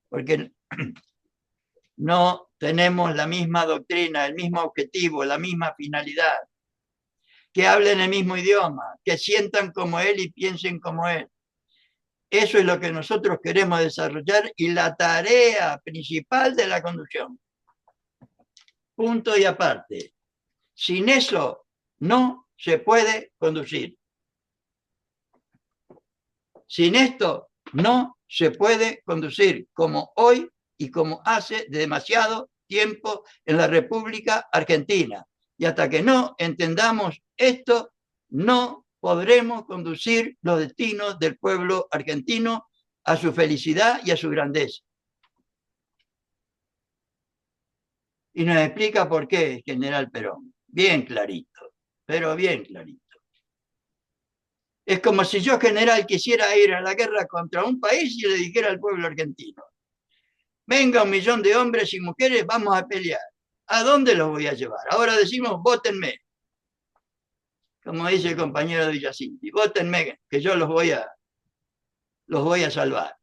Porque no tenemos la misma doctrina, el mismo objetivo, la misma finalidad. Que hablen el mismo idioma, que sientan como él y piensen como él. Eso es lo que nosotros queremos desarrollar y la tarea principal de la conducción. Punto y aparte. Sin eso no se puede conducir. Sin esto no se puede conducir, como hoy y como hace demasiado tiempo en la República Argentina. Y hasta que no entendamos esto, no podremos conducir los destinos del pueblo argentino a su felicidad y a su grandeza. Y nos explica por qué, general Perón. Bien clarito, pero bien clarito. Es como si yo, general, quisiera ir a la guerra contra un país y le dijera al pueblo argentino: venga 1 millón de hombres y mujeres, vamos a pelear. ¿A dónde los voy a llevar? Ahora decimos, vótenme. Como dice el compañero de Villacinti, vótenme, que yo los voy a salvar.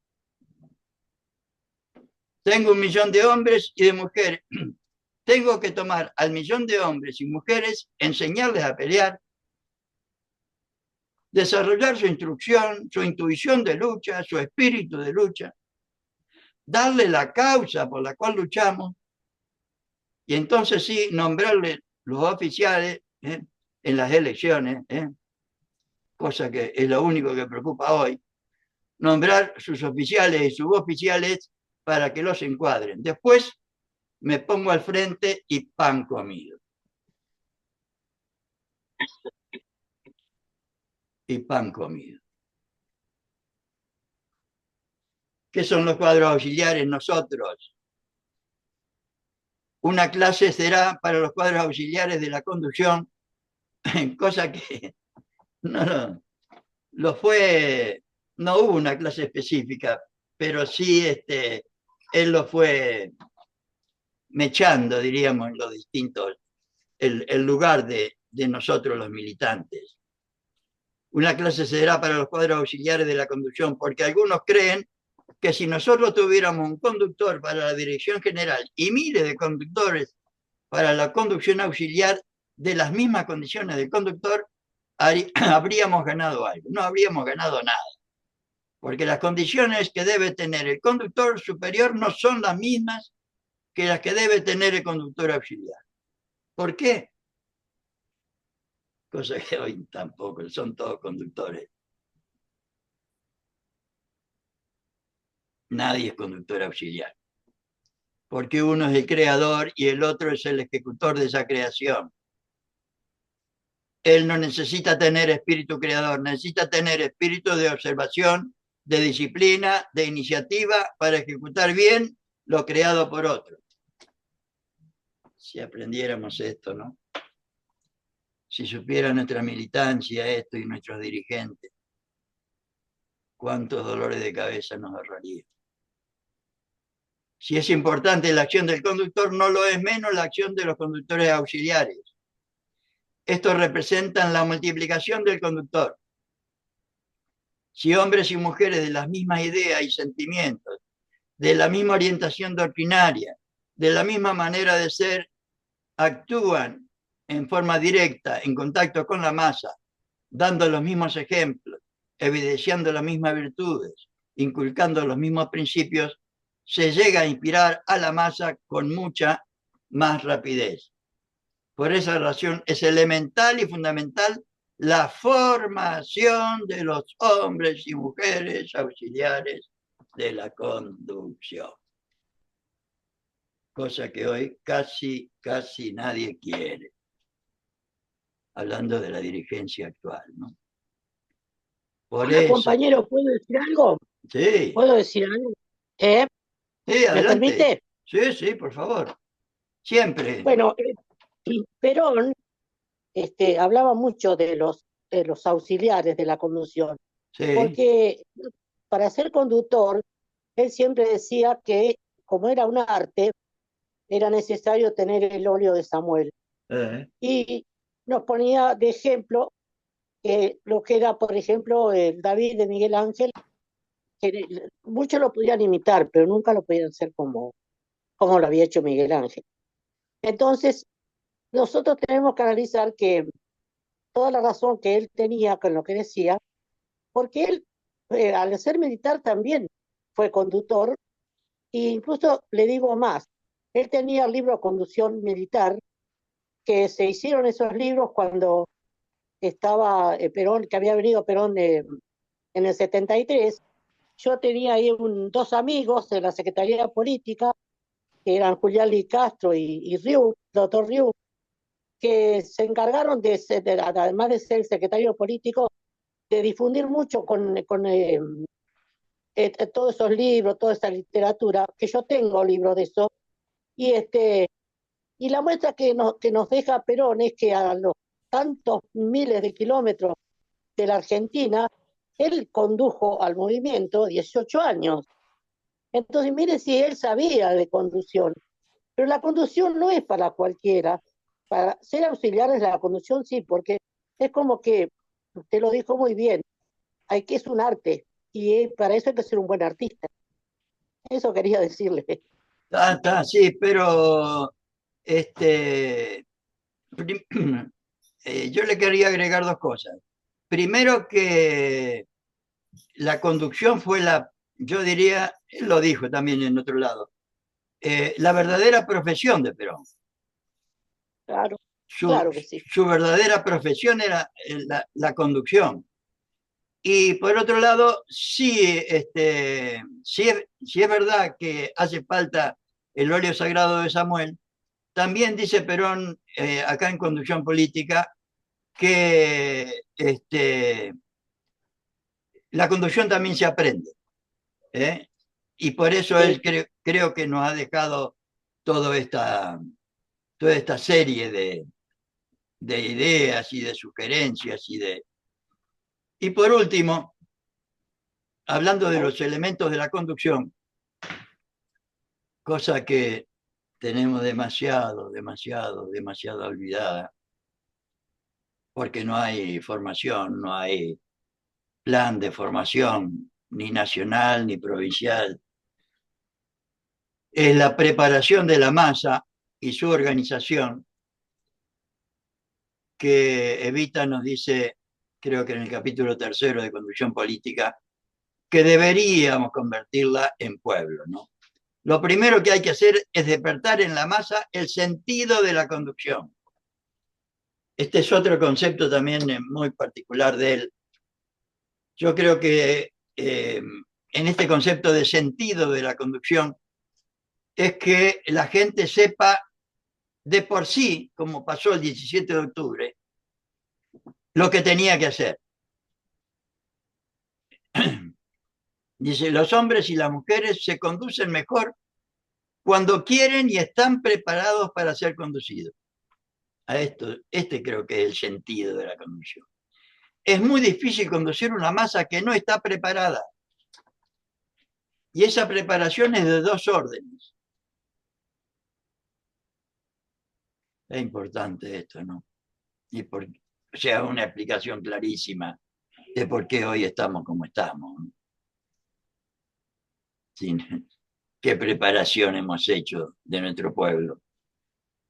Tengo 1 millón de hombres y de mujeres. Tengo que tomar al 1 millón de hombres y mujeres, enseñarles a pelear, desarrollar su instrucción, su intuición de lucha, su espíritu de lucha, darle la causa por la cual luchamos, y entonces sí, nombrarle los oficiales en las elecciones, cosa que es lo único que preocupa hoy, nombrar sus oficiales y suboficiales para que los encuadren. Después me pongo al frente y pan comido. Y pan comido. ¿Qué son los cuadros auxiliares? Nosotros. Una clase será para los cuadros auxiliares de la conducción, cosa que no lo fue, no hubo una clase específica, pero sí él lo fue mechando, diríamos, en los distintos, el lugar de nosotros los militantes. Una clase será para los cuadros auxiliares de la conducción, porque algunos creen que si nosotros tuviéramos un conductor para la dirección general y miles de conductores para la conducción auxiliar de las mismas condiciones del conductor, habríamos ganado algo. No habríamos ganado nada, porque las condiciones que debe tener el conductor superior no son las mismas que las que debe tener el conductor auxiliar. ¿Por qué? Cosa que hoy tampoco, son todos conductores. Nadie es conductor auxiliar, porque uno es el creador y el otro es el ejecutor de esa creación. Él no necesita tener espíritu creador, necesita tener espíritu de observación, de disciplina, de iniciativa para ejecutar bien lo creado por otro. Si aprendiéramos esto, ¿no? Si supiera nuestra militancia esto y nuestros dirigentes, cuántos dolores de cabeza nos ahorraría. Si es importante la acción del conductor, no lo es menos la acción de los conductores auxiliares. Estos representan la multiplicación del conductor. Si hombres y mujeres de las mismas ideas y sentimientos, de la misma orientación doctrinaria, de la misma manera de ser, actúan en forma directa, en contacto con la masa, dando los mismos ejemplos, evidenciando las mismas virtudes, inculcando los mismos principios, se llega a inspirar a la masa con mucha más rapidez. Por esa razón es elemental y fundamental la formación de los hombres y mujeres auxiliares de la conducción. Cosa que hoy casi nadie quiere. Hablando de la dirigencia actual, ¿no? Por Hola, eso... compañero, ¿puedo decir algo? Sí. ¿Puedo decir algo? Sí, adelante. ¿Me permite? Sí, por favor. Siempre. Bueno, Perón hablaba mucho de los auxiliares de la conducción, sí. Porque para ser conductor, él siempre decía que, como era un arte, era necesario tener el óleo de Samuel. Y nos ponía de ejemplo lo que era, por ejemplo, el David de Miguel Ángel, que muchos lo podían imitar, pero nunca lo podían hacer como lo había hecho Miguel Ángel. Entonces, nosotros tenemos que analizar que toda la razón que él tenía con lo que decía, porque él, al ser militar también fue conductor, e incluso le digo más, él tenía el libro Conducción Militar, que se hicieron esos libros cuando estaba Perón, que había venido Perón en el 73, yo tenía ahí dos amigos de la Secretaría Política, que eran Julián Lee Castro y Riu, doctor Riu, que se encargaron además de ser secretario político, de difundir mucho con todos esos libros, toda esa literatura, que yo tengo libros de eso, y la muestra que nos deja Perón es que a los tantos miles de kilómetros de la Argentina, él condujo al movimiento 18 años. Entonces, mire si él sabía de conducción, pero la conducción no es para cualquiera. Para ser auxiliares de la conducción sí, porque es como que, usted lo dijo muy bien, hay que es un arte y para eso hay que ser un buen artista. Eso quería decirle. Sí, pero prim- yo le quería agregar dos cosas. Primero que la conducción fue yo diría, él lo dijo también en otro lado, la verdadera profesión de Perón. Claro, Su, claro que sí. su verdadera profesión era la conducción. Y por otro lado, sí, sí es verdad que hace falta el óleo sagrado de Samuel. También dice Perón, acá en Conducción Política, que la conducción también se aprende. ¿Eh? Y por eso Sí, él creo que nos ha dejado toda toda esta serie de ideas y de sugerencias Y por último, hablando de los elementos de la conducción, cosa que tenemos demasiado olvidada, porque no hay formación, no hay plan de formación, ni nacional ni provincial, es la preparación de la masa y su organización, que Evita nos dice, creo que en el capítulo tercero de Conducción Política, que deberíamos convertirla en pueblo, ¿no? Lo primero que hay que hacer es despertar en la masa el sentido de la conducción. Este es otro concepto también muy particular de él. Yo creo que en este concepto de sentido de la conducción es que la gente sepa de por sí, como pasó el 17 de octubre, lo que tenía que hacer. Dice, los hombres y las mujeres se conducen mejor cuando quieren y están preparados para ser conducidos. Este creo que es el sentido de la conducción. Es muy difícil conducir una masa que no está preparada. Y esa preparación es de dos órdenes. Es importante esto, ¿no? O sea, una explicación clarísima de por qué hoy estamos como estamos, ¿no? Sin, qué preparación hemos hecho de nuestro pueblo.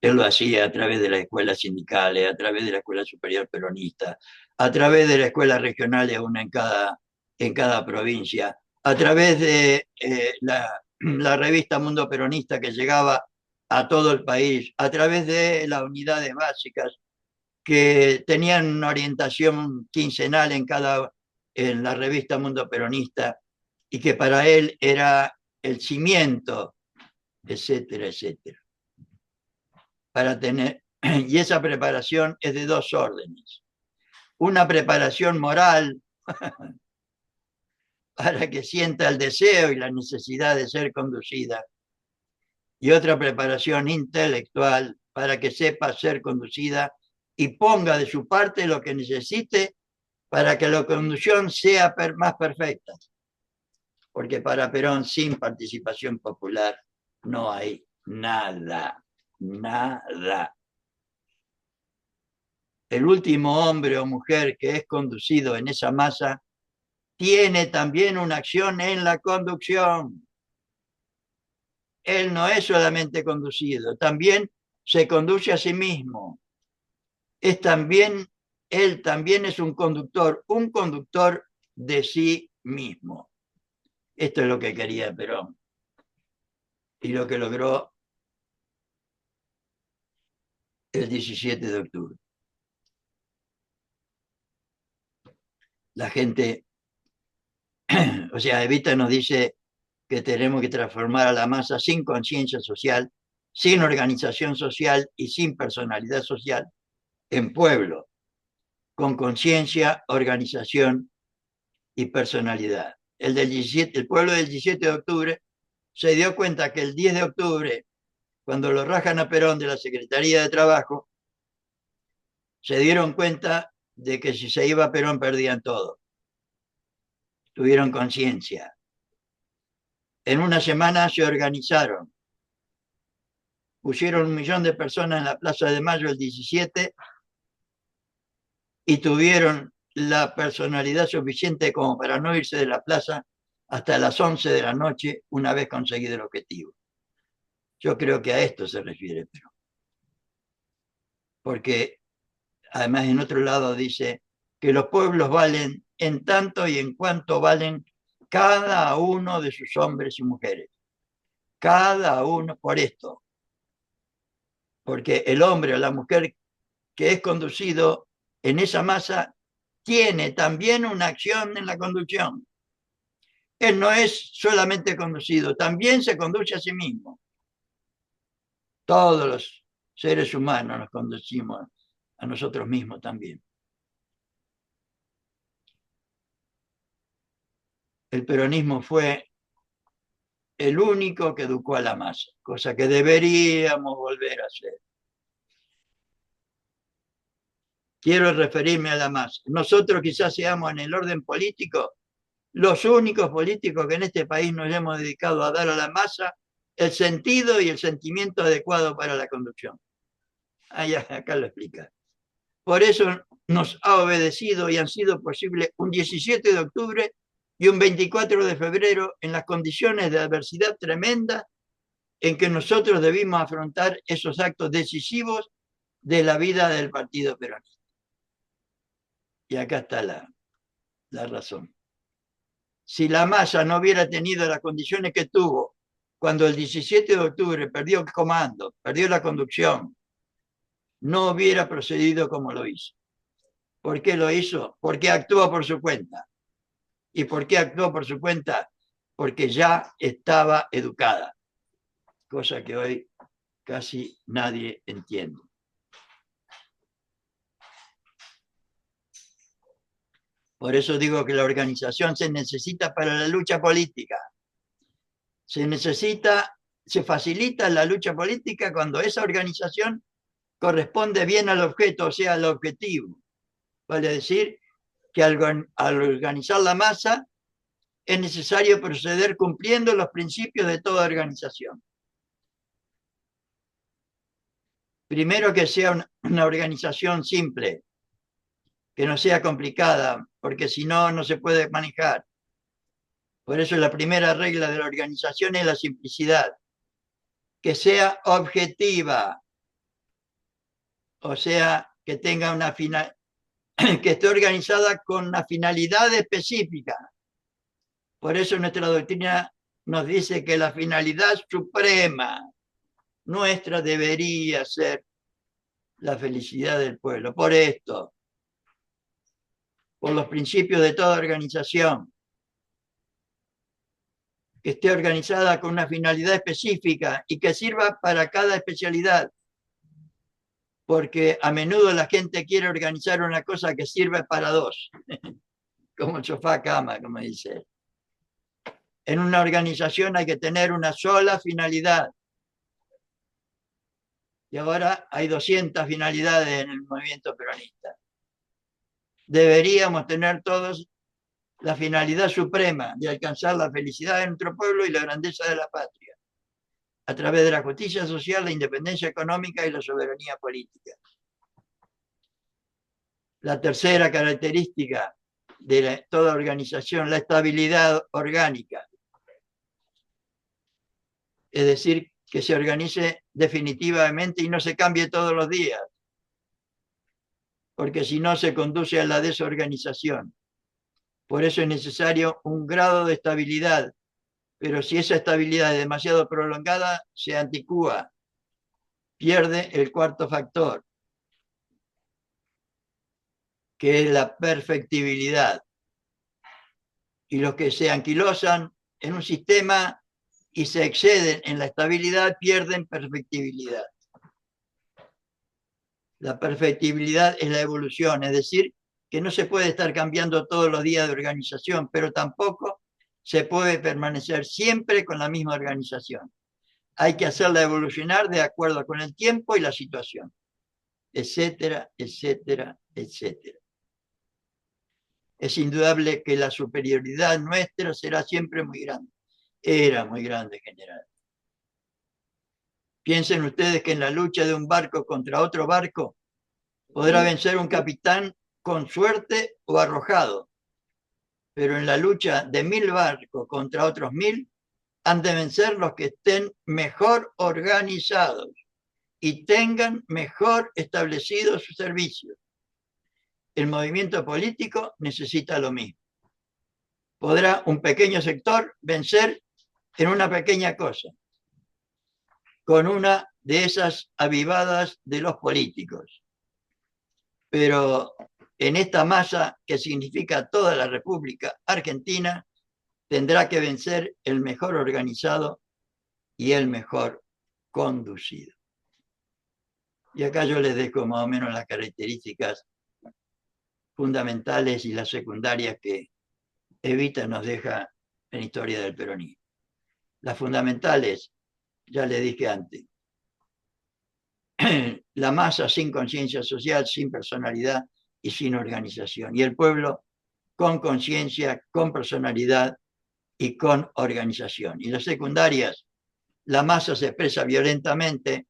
Él lo hacía a través de las escuelas sindicales, a través de la Escuela Superior Peronista, a través de la escuela regional, una en cada provincia, a través de la revista Mundo Peronista que llegaba a todo el país, a través de las unidades básicas que tenían una orientación quincenal en la revista Mundo Peronista y que para él era el cimiento, etcétera, etcétera. Y esa preparación es de dos órdenes. Una preparación moral para que sienta el deseo y la necesidad de ser conducida, y otra preparación intelectual para que sepa ser conducida y ponga de su parte lo que necesite para que la conducción sea más perfecta. Porque para Perón, sin participación popular, no hay nada, nada. El último hombre o mujer que es conducido en esa masa tiene también una acción en la conducción. Él no es solamente conducido, también se conduce a sí mismo. Él también es un conductor de sí mismo. Esto es lo que quería Perón y lo que logró el 17 de octubre. La gente, o sea, Evita nos dice que tenemos que transformar a la masa sin conciencia social, sin organización social y sin personalidad social en pueblo, con conciencia, organización y personalidad. El pueblo del 17 de octubre se dio cuenta que el 10 de octubre, cuando lo rajan a Perón de la Secretaría de Trabajo, se dieron cuenta de que si se iba Perón perdían todo. Tuvieron conciencia. En una semana se organizaron. Pusieron 1 millón de personas en la Plaza de Mayo el 17 y tuvieron la personalidad suficiente como para no irse de la plaza hasta las 11 de la noche una vez conseguido el objetivo. Yo creo que a esto se refiere, pero porque además en otro lado dice que los pueblos valen en tanto y en cuanto valen cada uno de sus hombres y mujeres. Cada uno por esto. Porque el hombre o la mujer que es conducido en esa masa tiene también una acción en la conducción. Él no es solamente conducido, también se conduce a sí mismo. Todos los seres humanos nos conducimos a nosotros mismos también. El peronismo fue el único que educó a la masa, cosa que deberíamos volver a hacer. Quiero referirme a la masa. Nosotros quizás seamos en el orden político los únicos políticos que en este país nos hemos dedicado a dar a la masa el sentido y el sentimiento adecuado para la conducción. Acá lo explica. Por eso nos ha obedecido y han sido posibles un 17 de octubre y un 24 de febrero en las condiciones de adversidad tremenda en que nosotros debimos afrontar esos actos decisivos de la vida del Partido Peronista. Y acá está la razón. Si la masa no hubiera tenido las condiciones que tuvo cuando el 17 de octubre perdió el comando, perdió la conducción, no hubiera procedido como lo hizo. ¿Por qué lo hizo? Porque actuó por su cuenta. ¿Y por qué actuó por su cuenta? Porque ya estaba educada, cosa que hoy casi nadie entiende. Por eso digo que la organización se necesita para la lucha política. Se facilita la lucha política cuando esa organización corresponde bien al objeto, o sea, al objetivo. Vale decir que al organizar la masa es necesario proceder cumpliendo los principios de toda organización. Primero, que sea una organización simple, que no sea complicada, porque si no, no se puede manejar. Por eso la primera regla de la organización es la simplicidad. Que sea objetiva, o sea, que tenga una que esté organizada con una finalidad específica. Por eso nuestra doctrina nos dice que la finalidad suprema nuestra debería ser la felicidad del pueblo. Por esto, por los principios de toda organización, que esté organizada con una finalidad específica y que sirva para cada especialidad. Porque a menudo la gente quiere organizar una cosa que sirve para dos, como el sofá cama, como dice. En una organización hay que tener una sola finalidad. Y ahora hay 200 finalidades en el movimiento peronista. Deberíamos tener todos la finalidad suprema de alcanzar la felicidad de nuestro pueblo y la grandeza de la patria, a través de la justicia social, la independencia económica y la soberanía política. La tercera característica de toda organización, la estabilidad orgánica. Es decir, que se organice definitivamente y no se cambie todos los días, porque si no se conduce a la desorganización. Por eso es necesario un grado de estabilidad, pero si esa estabilidad es demasiado prolongada, se anticúa, pierde el cuarto factor, que es la perfectibilidad. Y los que se anquilosan en un sistema y se exceden en la estabilidad pierden perfectibilidad. La perfectibilidad es la evolución, es decir, que no se puede estar cambiando todos los días de organización, pero tampoco se puede permanecer siempre con la misma organización. Hay que hacerla evolucionar de acuerdo con el tiempo y la situación, etcétera, etcétera, etcétera. Es indudable que la superioridad nuestra será siempre muy grande. Era muy grande, general. Piensen ustedes que en la lucha de un barco contra otro barco podrá vencer un capitán con suerte o arrojado, pero en la lucha de 1000 barcos contra otros 1000 han de vencer los que estén mejor organizados y tengan mejor establecidos sus servicios. El movimiento político necesita lo mismo. Podrá un pequeño sector vencer en una pequeña cosa, con una de esas avivadas de los políticos. Pero en esta masa que significa toda la República Argentina, tendrá que vencer el mejor organizado y el mejor conducido. Y acá yo les dejo más o menos las características fundamentales y las secundarias que Evita nos deja en Historia del Peronismo. Las fundamentales, ya les dije antes, la masa sin conciencia social, sin personalidad y sin organización. Y el pueblo con conciencia, con personalidad y con organización. Y las secundarias, la masa se expresa violentamente,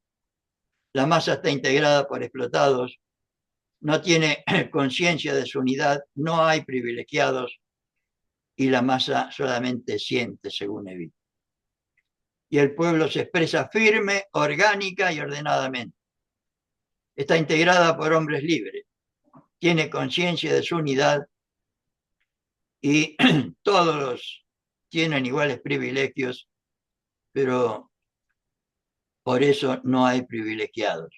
la masa está integrada por explotados, no tiene conciencia de su unidad, no hay privilegiados y la masa solamente siente, según Evita. Y el pueblo se expresa firme, orgánica y ordenadamente. Está integrada por hombres libres, tiene conciencia de su unidad y todos tienen iguales privilegios, pero por eso no hay privilegiados.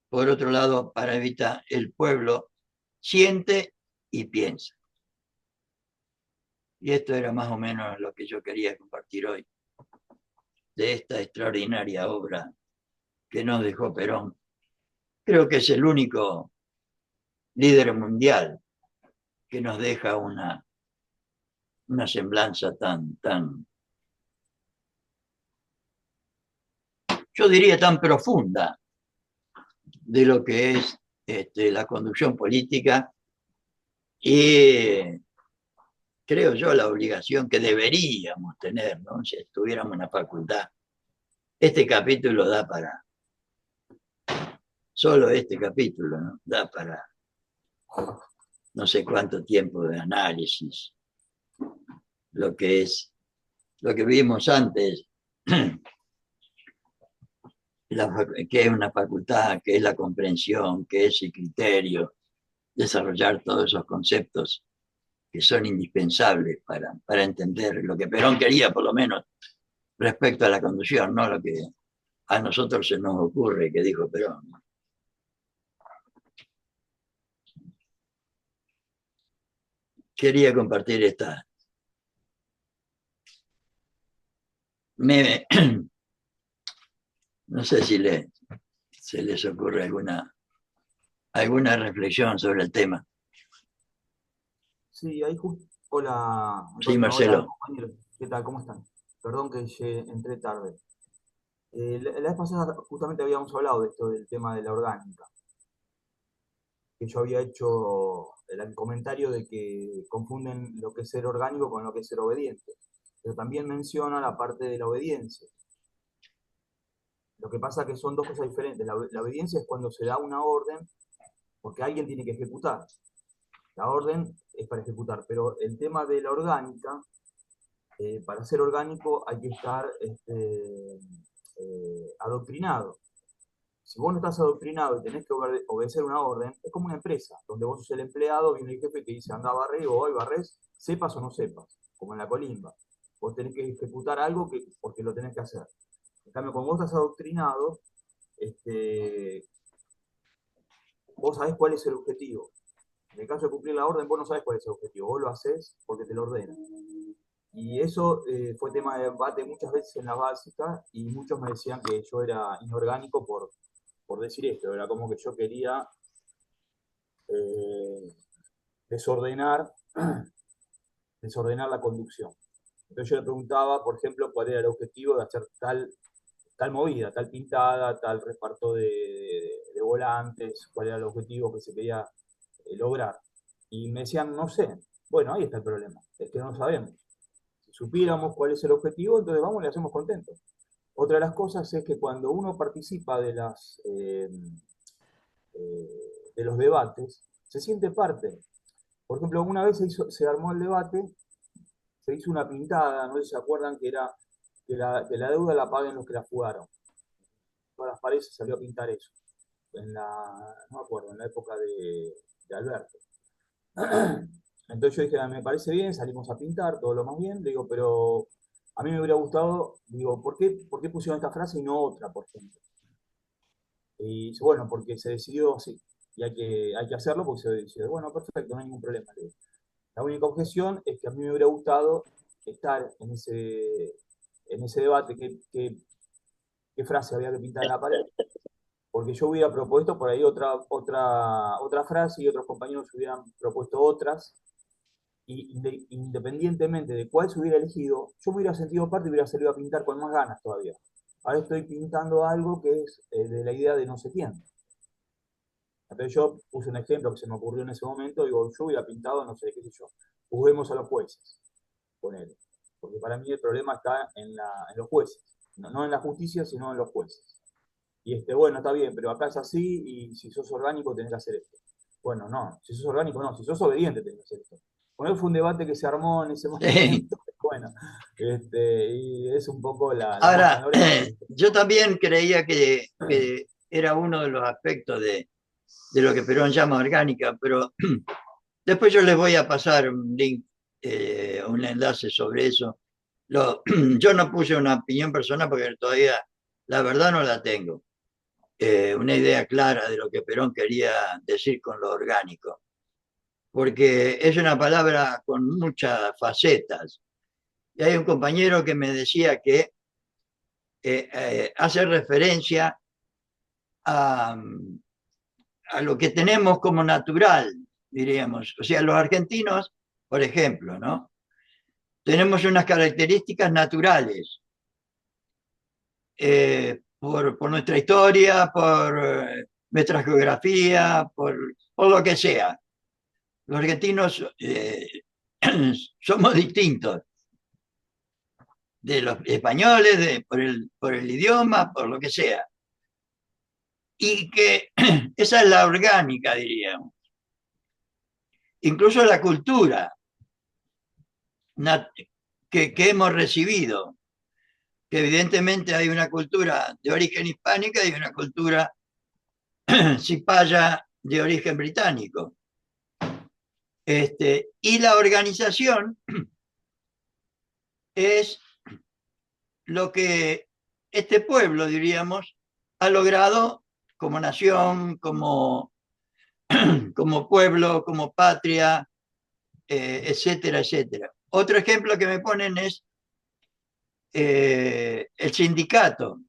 Por otro lado, para Evita, el pueblo siente y piensa. Y esto era más o menos lo que yo quería compartir hoy, de esta extraordinaria obra que nos dejó Perón. Creo que es el único líder mundial que nos deja una semblanza tan, yo diría tan profunda de lo que es la conducción política y creo yo la obligación que deberíamos tener, ¿no? Si estuviéramos en la facultad. Este capítulo da para, solo este capítulo, ¿no? Da para no sé cuánto tiempo de análisis, lo que vimos antes, que es una facultad, que es la comprensión, que es el criterio, desarrollar todos esos conceptos que son indispensables para entender lo que Perón quería, por lo menos, respecto a la conducción, no lo que a nosotros se nos ocurre que dijo Perón. Quería compartir esta. No sé si se les ocurre alguna reflexión sobre el tema. Sí, ahí justo. Hola, Sí, Antonio, Marcelo. hola, compañeros. ¿Qué tal? ¿Cómo están? Perdón que entré tarde. La vez pasada justamente habíamos hablado de esto del tema de la orgánica. Que yo había hecho el comentario de que confunden lo que es ser orgánico con lo que es ser obediente. Pero también menciona la parte de la obediencia. Lo que pasa es que son dos cosas diferentes. La obediencia es cuando se da una orden porque alguien tiene que ejecutar. La orden es para ejecutar, pero el tema de la orgánica, para ser orgánico hay que estar adoctrinado. Si vos no estás adoctrinado y tenés que obedecer una orden, es como una empresa, donde vos sos el empleado, viene el jefe y te dice anda a barrer, o hoy barres, sepas o no sepas, como en la colimba. Vos tenés que ejecutar algo porque lo tenés que hacer. En cambio, cuando vos estás adoctrinado, vos sabés cuál es el objetivo. En el caso de cumplir la orden, vos no sabés cuál es el objetivo, vos lo haces porque te lo ordenan. Y eso fue tema de debate muchas veces en la básica y muchos me decían que yo era inorgánico por decir esto, era como que yo quería desordenar la conducción. Entonces yo le preguntaba, por ejemplo, cuál era el objetivo de hacer tal movida, tal pintada, tal reparto de volantes, cuál era el objetivo que se quería lograr. Y me decían, no sé, Bueno, ahí está el problema, es que no lo sabemos. Si supiéramos cuál es el objetivo, entonces vamos y le hacemos contentos. Otra de las cosas es que cuando uno participa de los debates, se siente parte. Por ejemplo, una vez se armó el debate, se hizo una pintada, no sé si se acuerdan que era que la deuda la paguen los que la jugaron. Todas las paredes se salió a pintar eso. No me acuerdo, en la época de Alberto. Entonces yo dije, me parece bien, salimos a pintar, todo lo más bien, digo, pero a mí me hubiera gustado, digo, ¿por qué pusieron esta frase y no otra, por ejemplo? Y dice, bueno, porque se decidió así, y hay que hacerlo porque se decidió. Bueno, perfecto, no hay ningún problema. La única objeción es que a mí me hubiera gustado estar en ese debate, qué frase había que pintar en la pared, porque yo hubiera propuesto por ahí otra frase y otros compañeros hubieran propuesto otras, y independientemente de cuál se hubiera elegido, yo me hubiera sentido parte y hubiera salido a pintar con más ganas todavía. Ahora estoy pintando algo que es de la idea de no sé quién. Entonces yo puse un ejemplo que se me ocurrió en ese momento, digo, yo hubiera pintado, no sé, qué sé yo, juzguemos a los jueces, con él. Porque para mí el problema está en los jueces, no en la justicia, sino en los jueces. Y bueno, está bien, pero acá es así y si sos orgánico tenés que hacer esto. Bueno, no, si sos orgánico no, si sos obediente tenés que hacer esto. Bueno, fue un debate que se armó en ese momento. Sí. Bueno, y es un poco la Ahora, magia. yo también creía que era uno de los aspectos de lo que Perón llama orgánica, pero después yo les voy a pasar un link, un enlace sobre eso. Yo no puse una opinión personal porque todavía la verdad no la tengo. Una idea clara de lo que Perón quería decir con lo orgánico, porque es una palabra con muchas facetas. Y hay un compañero que me decía que hace referencia a, a lo que tenemos como natural, diríamos. O sea, los argentinos, por ejemplo, ¿no? Tenemos unas características naturales por nuestra historia, por nuestra geografía, por lo que sea. Los argentinos somos distintos de los españoles, por el idioma, por lo que sea. Y que esa es la orgánica, diríamos. Incluso la cultura que hemos recibido, que evidentemente hay una cultura de origen hispánica y una cultura cipaya de origen británico. Y la organización es lo que este pueblo, diríamos, ha logrado como nación, como pueblo, como patria, etcétera, etcétera. Otro ejemplo que me ponen es el sindicato.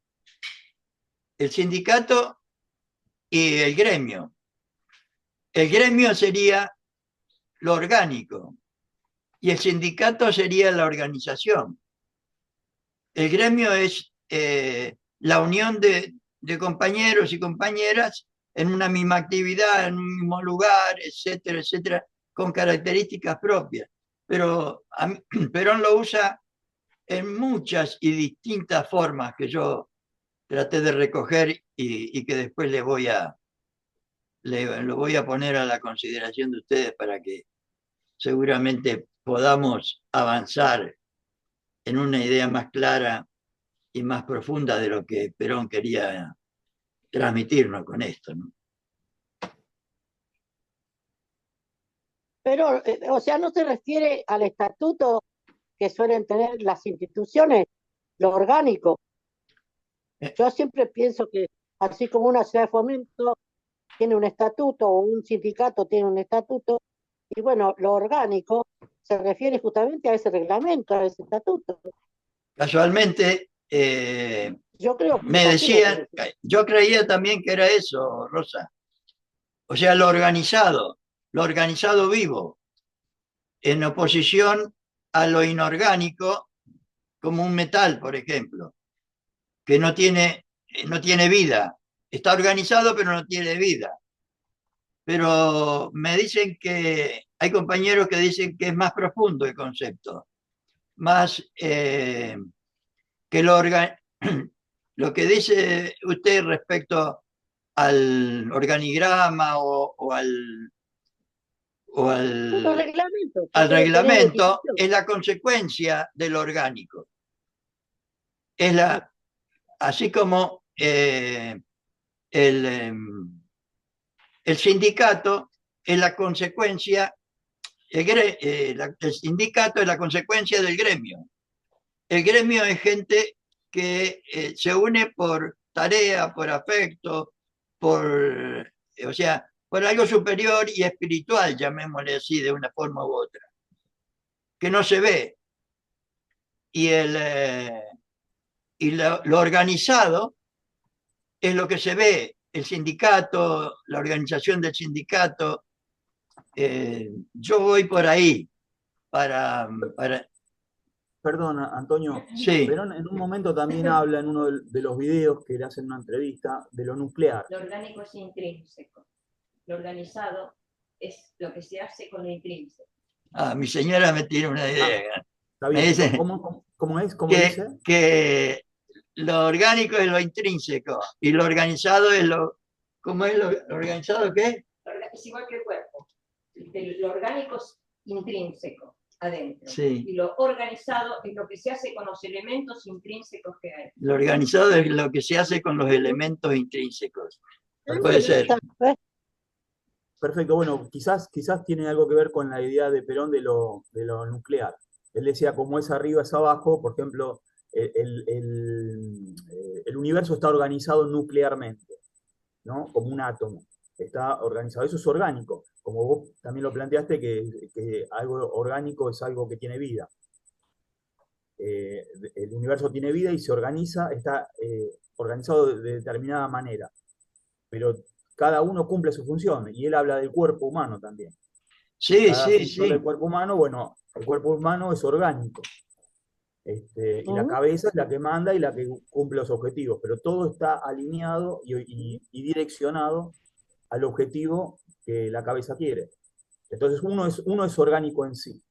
El sindicato y el gremio. El gremio sería lo orgánico y el sindicato sería la organización. El gremio es la unión de compañeros y compañeras en una misma actividad, en un mismo lugar, etcétera, etcétera, con características propias. Pero Perón lo usa en muchas y distintas formas que yo traté de recoger y que después lo voy a poner a la consideración de ustedes para que seguramente podamos avanzar en una idea más clara y más profunda de lo que Perón quería transmitirnos con esto, ¿no? Pero, o sea, no se refiere al estatuto que suelen tener las instituciones, lo orgánico. Yo siempre pienso que así como una ciudad de fomento tiene un estatuto o un sindicato tiene un estatuto, y bueno, lo orgánico se refiere justamente a ese reglamento, a ese estatuto. Casualmente, yo creo, me decían, yo creía también que era eso, Rosa. O sea, lo organizado vivo, en oposición a lo inorgánico, como un metal, por ejemplo, que no tiene vida. Está organizado, pero no tiene vida. pero me dicen que hay compañeros que dicen que es más profundo el concepto, más que lo que dice usted respecto al organigrama o Los reglamentos que al debe tener la reglamento institución. es la consecuencia del orgánico. Es así como el sindicato es la consecuencia, el sindicato es la consecuencia del gremio. El gremio es gente que se une por tarea, por afecto, o sea, por algo superior y espiritual, llamémosle así de una forma u otra, que no se ve. Y, lo organizado es lo que se ve, el sindicato, la organización del sindicato. Yo voy por ahí para... Perdona, Antonio, Sí. Perón en un momento también habla en uno de los videos que le hacen una entrevista de lo nuclear. Lo orgánico es intrínseco. Lo organizado es lo que se hace con lo intrínseco. Mi señora me tiene una idea. Está bien. Me dice ¿Cómo es? ¿Cómo que, dice? que lo orgánico es lo intrínseco y lo organizado es lo... ¿Cómo es lo organizado qué? Es igual que el cuerpo. Lo orgánico es intrínseco adentro. Sí. Y lo organizado es lo que se hace con los elementos intrínsecos que hay. Lo organizado es lo que se hace con los elementos intrínsecos. Puede ser. Perfecto, bueno, quizás tiene algo que ver con la idea de Perón de lo nuclear. Él decía, como es arriba es abajo, por ejemplo, el universo está organizado nuclearmente, ¿no? Como un átomo. Está organizado. Eso es orgánico. Como vos también lo planteaste, que algo orgánico es algo que tiene vida. El universo tiene vida y se organiza, está organizado de determinada manera. Pero cada uno cumple su función, y él habla del cuerpo humano también. Sí, sí. El cuerpo humano, bueno, el cuerpo humano es orgánico. Y la cabeza es la que manda y la que cumple los objetivos, pero todo está alineado y direccionado al objetivo que la cabeza quiere. Entonces uno es orgánico en sí.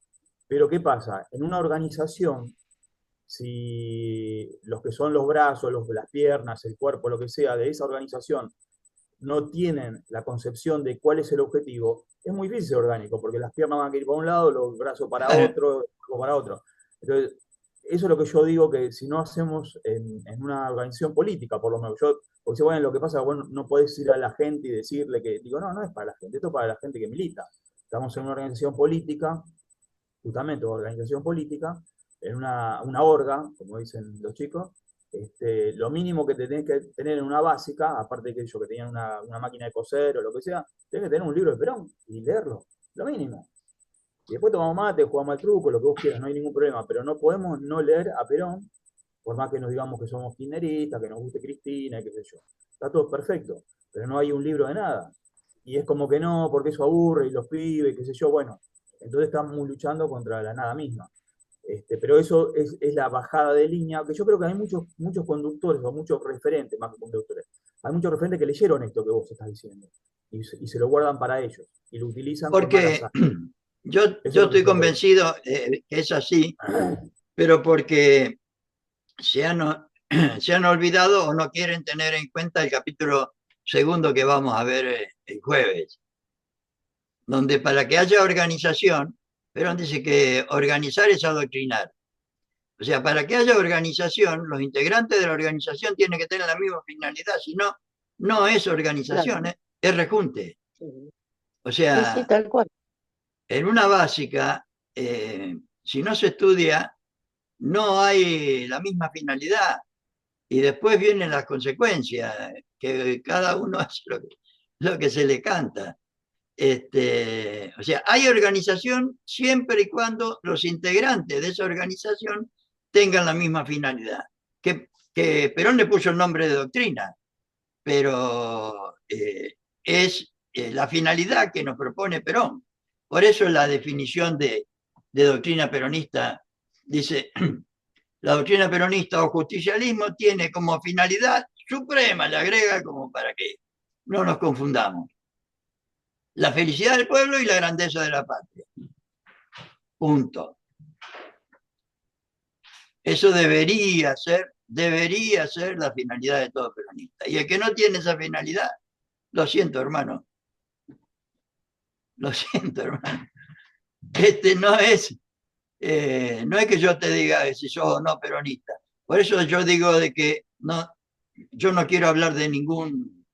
Pero ¿qué pasa? En una organización, si los que son los brazos, las piernas, el cuerpo, lo que sea, de esa organización no tienen la concepción de cuál es el objetivo, es muy difícil ser orgánico, porque las piernas van a ir para un lado, los brazos para otro, o para otro. Entonces, eso es lo que yo digo, que si no hacemos en una organización política, por lo menos, porque bueno, lo que pasa, bueno, no podés ir a la gente y decirle que, digo, no es para la gente, esto es para la gente que milita. Estamos en una organización política, justamente una organización política, en una orga, como dicen los chicos. Lo mínimo que te tenés que tener en una básica, aparte de que ellos que tenían una máquina de coser o lo que sea, tenés que tener un libro de Perón y leerlo, lo mínimo. Y después tomamos mate, jugamos al truco, lo que vos quieras, no hay ningún problema, pero no podemos no leer a Perón, por más que nos digamos que somos kirchneristas, que nos guste Cristina, qué sé yo. Está todo perfecto, pero no hay un libro de nada. Y es como que no, porque eso aburre y los pibes, qué sé yo, bueno. Entonces estamos luchando contra la nada misma. Pero eso es la bajada de línea, que yo creo que hay muchos conductores, o muchos referentes, más que conductores, hay muchos referentes que leyeron esto que vos estás diciendo, y se lo guardan para ellos, y lo utilizan porque yo estoy convencido que es así, pero porque se han olvidado o no quieren tener en cuenta el capítulo segundo que vamos a ver el jueves, donde para que haya organización, Perón dice que organizar es adoctrinar. O sea, para que haya organización, los integrantes de la organización tienen que tener la misma finalidad, si no, no es organización, claro. Es rejunte. O sea, sí, tal cual. En una básica, si no se estudia, no hay la misma finalidad. Y después vienen las consecuencias, que cada uno hace lo que se le canta. O sea, hay organización siempre y cuando los integrantes de esa organización tengan la misma finalidad. Que Perón le puso el nombre de doctrina, pero es la finalidad que nos propone Perón. Por eso la definición de doctrina peronista dice, la doctrina peronista o justicialismo tiene como finalidad suprema, le agrega como para que no nos confundamos. la felicidad del pueblo y la grandeza de la patria. Punto. Eso debería ser la finalidad de todo peronista. Y el que no tiene esa finalidad, lo siento, hermano. Lo siento, hermano. No es que yo te diga si sos o no peronista. Por eso yo digo de que yo no quiero hablar de ningún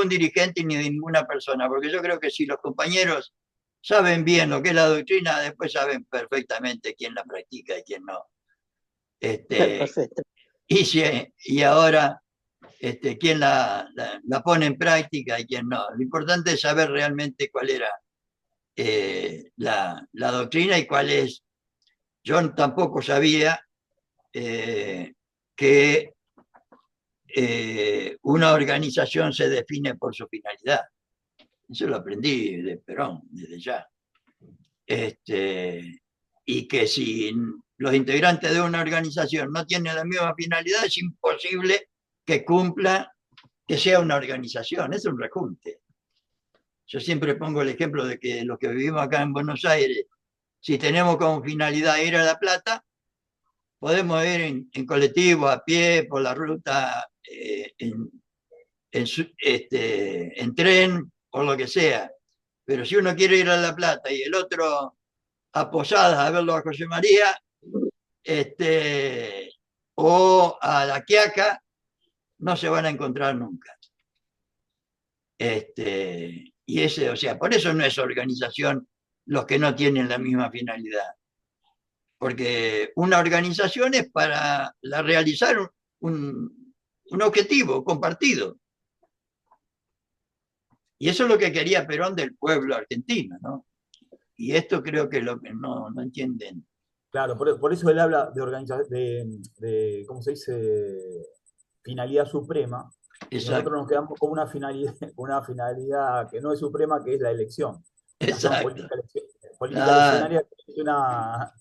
dirigente ni de ninguna persona, porque yo creo que si los compañeros saben bien lo que es la doctrina, después saben perfectamente quién la practica y quién no. Perfecto. Y ahora quién la pone en práctica y quién no. Lo importante es saber realmente cuál era la doctrina y cuál es. Yo tampoco sabía que una organización se define por su finalidad. Eso lo aprendí de Perón, desde ya. Y que si los integrantes de una organización no tienen la misma finalidad, es imposible que cumpla, que sea una organización, es un rejunte. Yo siempre pongo el ejemplo de que los que vivimos acá en Buenos Aires, si tenemos como finalidad ir a La Plata, podemos ir en colectivo, a pie, por la ruta, en tren, por lo que sea. Pero si uno quiere ir a La Plata y el otro a Posadas a verlo a José María, o a La Quiaca, no se van a encontrar nunca. Y ese, o sea, por eso no es organización los que no tienen la misma finalidad. Porque una organización es para realizar un objetivo compartido. Y eso es lo que quería Perón del pueblo argentino, ¿no? Y esto creo que es lo que no entienden. Claro, por eso él habla de organización, de ¿cómo se dice? Finalidad suprema. Y nosotros nos quedamos con una finalidad que no es suprema, que es la elección. Exacto. Política eleccionaria, que es una,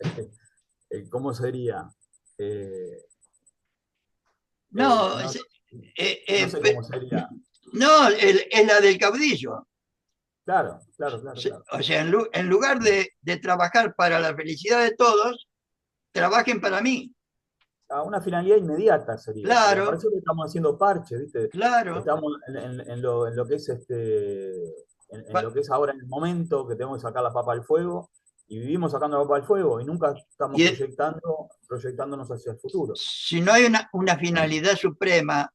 ¿cómo sería? No sé cómo sería. No, es la del caudillo. Claro. O sea, en lugar de trabajar para la felicidad de todos, trabajen para mí. A una finalidad inmediata sería. Claro. Parece que estamos haciendo parche, ¿viste? Claro. Estamos en lo que es en lo que es ahora en el momento que tenemos que sacar la papa al fuego, y vivimos sacando la papa al fuego y nunca estamos proyectándonos hacia el futuro. Si no hay una finalidad suprema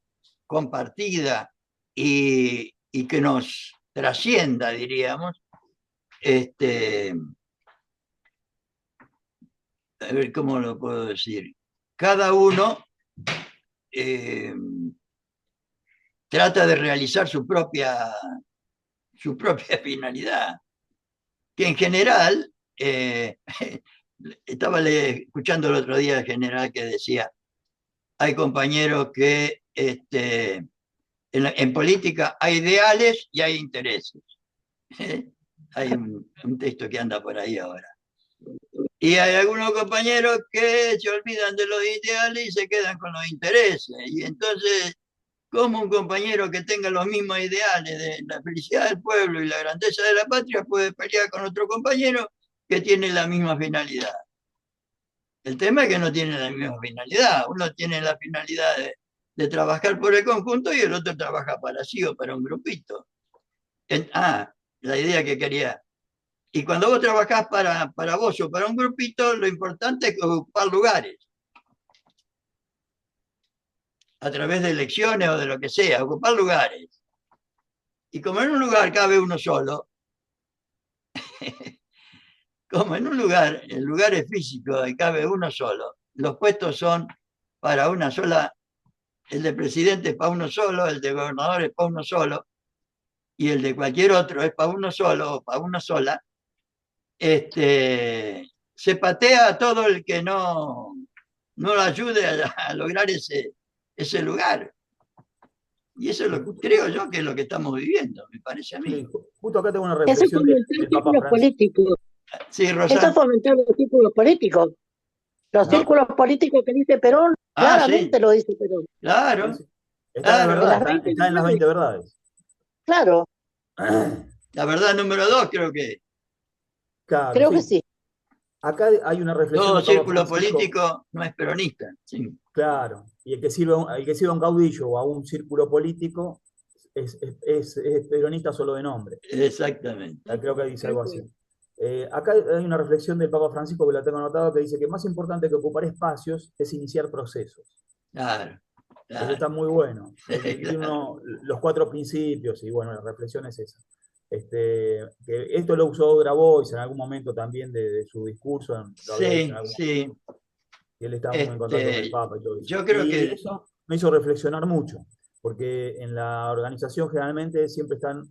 compartida y que nos trascienda, diríamos, a ver cómo lo puedo decir, cada uno trata de realizar su propia finalidad, que en general, estaba escuchando el otro día al general que decía, hay compañeros que en política hay ideales y hay intereses. Hay un texto que anda por ahí ahora. Y hay algunos compañeros que se olvidan de los ideales y se quedan con los intereses. Y entonces, ¿cómo un compañero que tenga los mismos ideales de la felicidad del pueblo y la grandeza de la patria puede pelear con otro compañero que tiene la misma finalidad? El tema es que no tiene la misma finalidad. Uno tiene la finalidad de trabajar por el conjunto y el otro trabaja para sí o para un grupito. La idea que quería. Y cuando vos trabajás para vos o para un grupito, lo importante es ocupar lugares. A través de elecciones o de lo que sea, ocupar lugares. Y como en un lugar cabe uno solo, como en un lugar, el lugar es físico y cabe uno solo, los puestos son para una sola, el de presidente es para uno solo, el de gobernador es para uno solo, y el de cualquier otro es para uno solo o para una sola, se patea a todo el que no lo ayude a lograr ese lugar. Y eso creo yo que es lo que estamos viviendo, me parece a mí. Sí, justo acá tengo una reflexión del Papa Francisco. Sí, Rosana. Eso es fomentar los círculos políticos. Los círculos políticos que dice Perón, claramente sí. lo dice Perón. Claro. Está en las 20 verdades. Claro. La verdad número 2 creo que Claro, Creo que sí. Acá hay una reflexión todo del Papa círculo Francisco. político no es peronista. Sí. Claro, y el que sirve a un caudillo o a un círculo político es peronista solo de nombre. Exactamente. Creo que dice algo así. Acá hay una reflexión del Papa Francisco que la tengo anotada que dice que más importante que ocupar espacios es iniciar procesos. Claro. Eso está muy bueno. Claro. Tiene los 4 principios y bueno, la reflexión es esa. Que esto lo usó Grabois en algún momento también de su discurso, lo había dicho en algún Sí. momento. Y él estaba muy en contacto con el Papa y todo eso. Yo creo y que eso me hizo reflexionar mucho, porque en la organización generalmente siempre están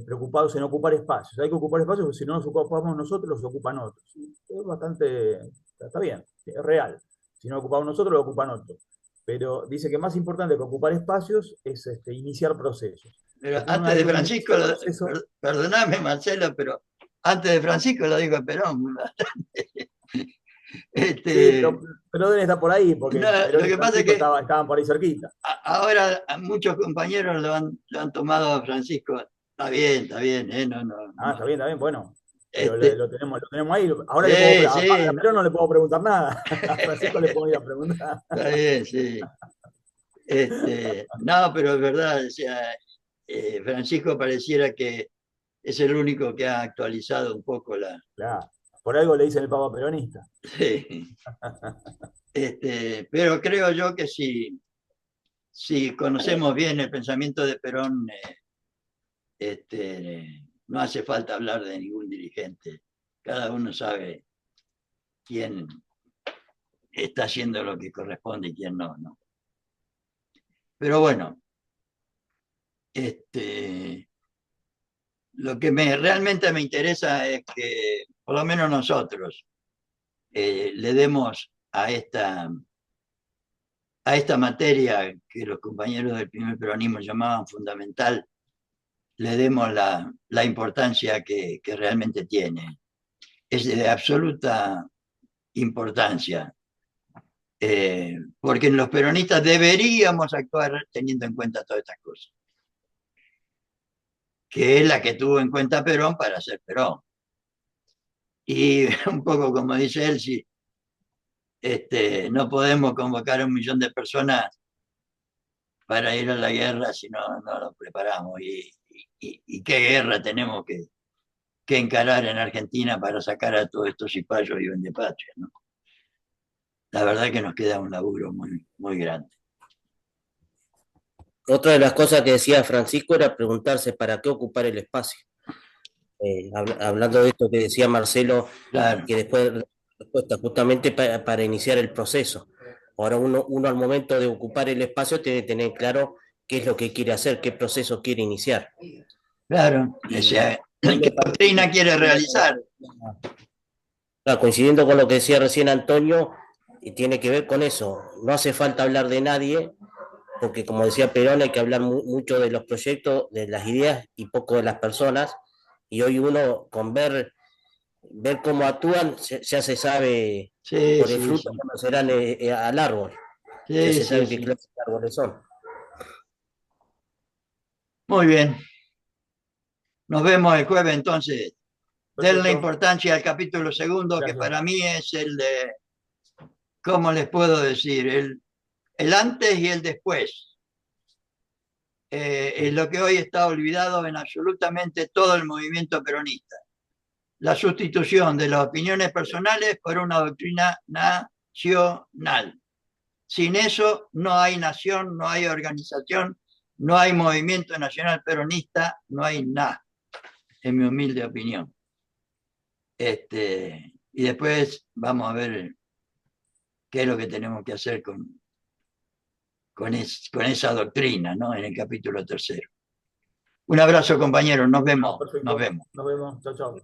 preocupados en ocupar espacios. Hay que ocupar espacios porque si no nos ocupamos nosotros, los ocupan otros. Es bastante, está bien, es real. Si no ocupamos nosotros, lo ocupan otros. Pero dice que más importante que ocupar espacios es iniciar procesos. pero Porque antes de Francisco, proceso, perdóname Marcelo, pero antes de Francisco lo dijo Perón. sí, pero deben estar por ahí, porque No, Perón lo y que pasa es Francisco que estaban por ahí cerquita. ahora muchos compañeros lo han tomado a Francisco. Está bien, Está bien, bueno. Pero Este, lo tenemos ahí. Ahora sí, a Perón no le puedo preguntar nada. A Francisco le puedo ir a preguntar. está bien, sí. No, pero es verdad, o sea, Francisco pareciera que es el único que ha actualizado un poco la... Claro. Por algo le dicen el Papa peronista. Sí. Pero creo yo que si conocemos bien el pensamiento de Perón, no hace falta hablar de ningún dirigente. Cada uno sabe quién está haciendo lo que corresponde y quién no. Pero bueno, lo que realmente me interesa es que por lo menos nosotros le demos a esta materia que los compañeros del primer peronismo llamaban fundamental, le demos la importancia que realmente tiene. Es de absoluta importancia, porque los peronistas deberíamos actuar teniendo en cuenta todas estas cosas, que es la que tuvo en cuenta Perón para ser Perón. Y un poco como dice él, si no podemos convocar a 1 millón de personas para ir a la guerra si no nos preparamos. ¿Y qué guerra tenemos que encarar en Argentina para sacar a todos estos cipayos y vendepatria, ¿no? La verdad que nos queda un laburo muy, muy grande. Otra de las cosas que decía Francisco era preguntarse para qué ocupar el espacio. Hablando de esto que decía Marcelo, Claro. que después respuesta justamente para iniciar el proceso. Ahora uno al momento de ocupar el espacio tiene que tener claro qué es lo que quiere hacer, qué proceso quiere iniciar. Claro, o sea, ¿qué doctrina quiere realizar? Claro, coincidiendo con lo que decía recién Antonio, tiene que ver con eso. No hace falta hablar de nadie, porque como decía Perón, hay que hablar mucho de los proyectos, de las ideas y poco de las personas. Y hoy uno, con ver cómo actúan, ya se sabe por el fruto cómo serán al árbol. Ya se sabe qué clase de árboles son. Muy bien. Nos vemos el jueves entonces. Denle importancia al capítulo 2, que para mí es el de, ¿cómo les puedo decir? El antes y el después. Es lo que hoy está olvidado en absolutamente todo el movimiento peronista. La sustitución de las opiniones personales por una doctrina nacional. Sin eso no hay nación, no hay organización, no hay movimiento nacional peronista, no hay nada, en mi humilde opinión. Y después vamos a ver qué es lo que tenemos que hacer con esa doctrina, ¿no? En el capítulo 3. Un abrazo, compañeros. Nos vemos. Perfecto. Nos vemos. Chao, chao.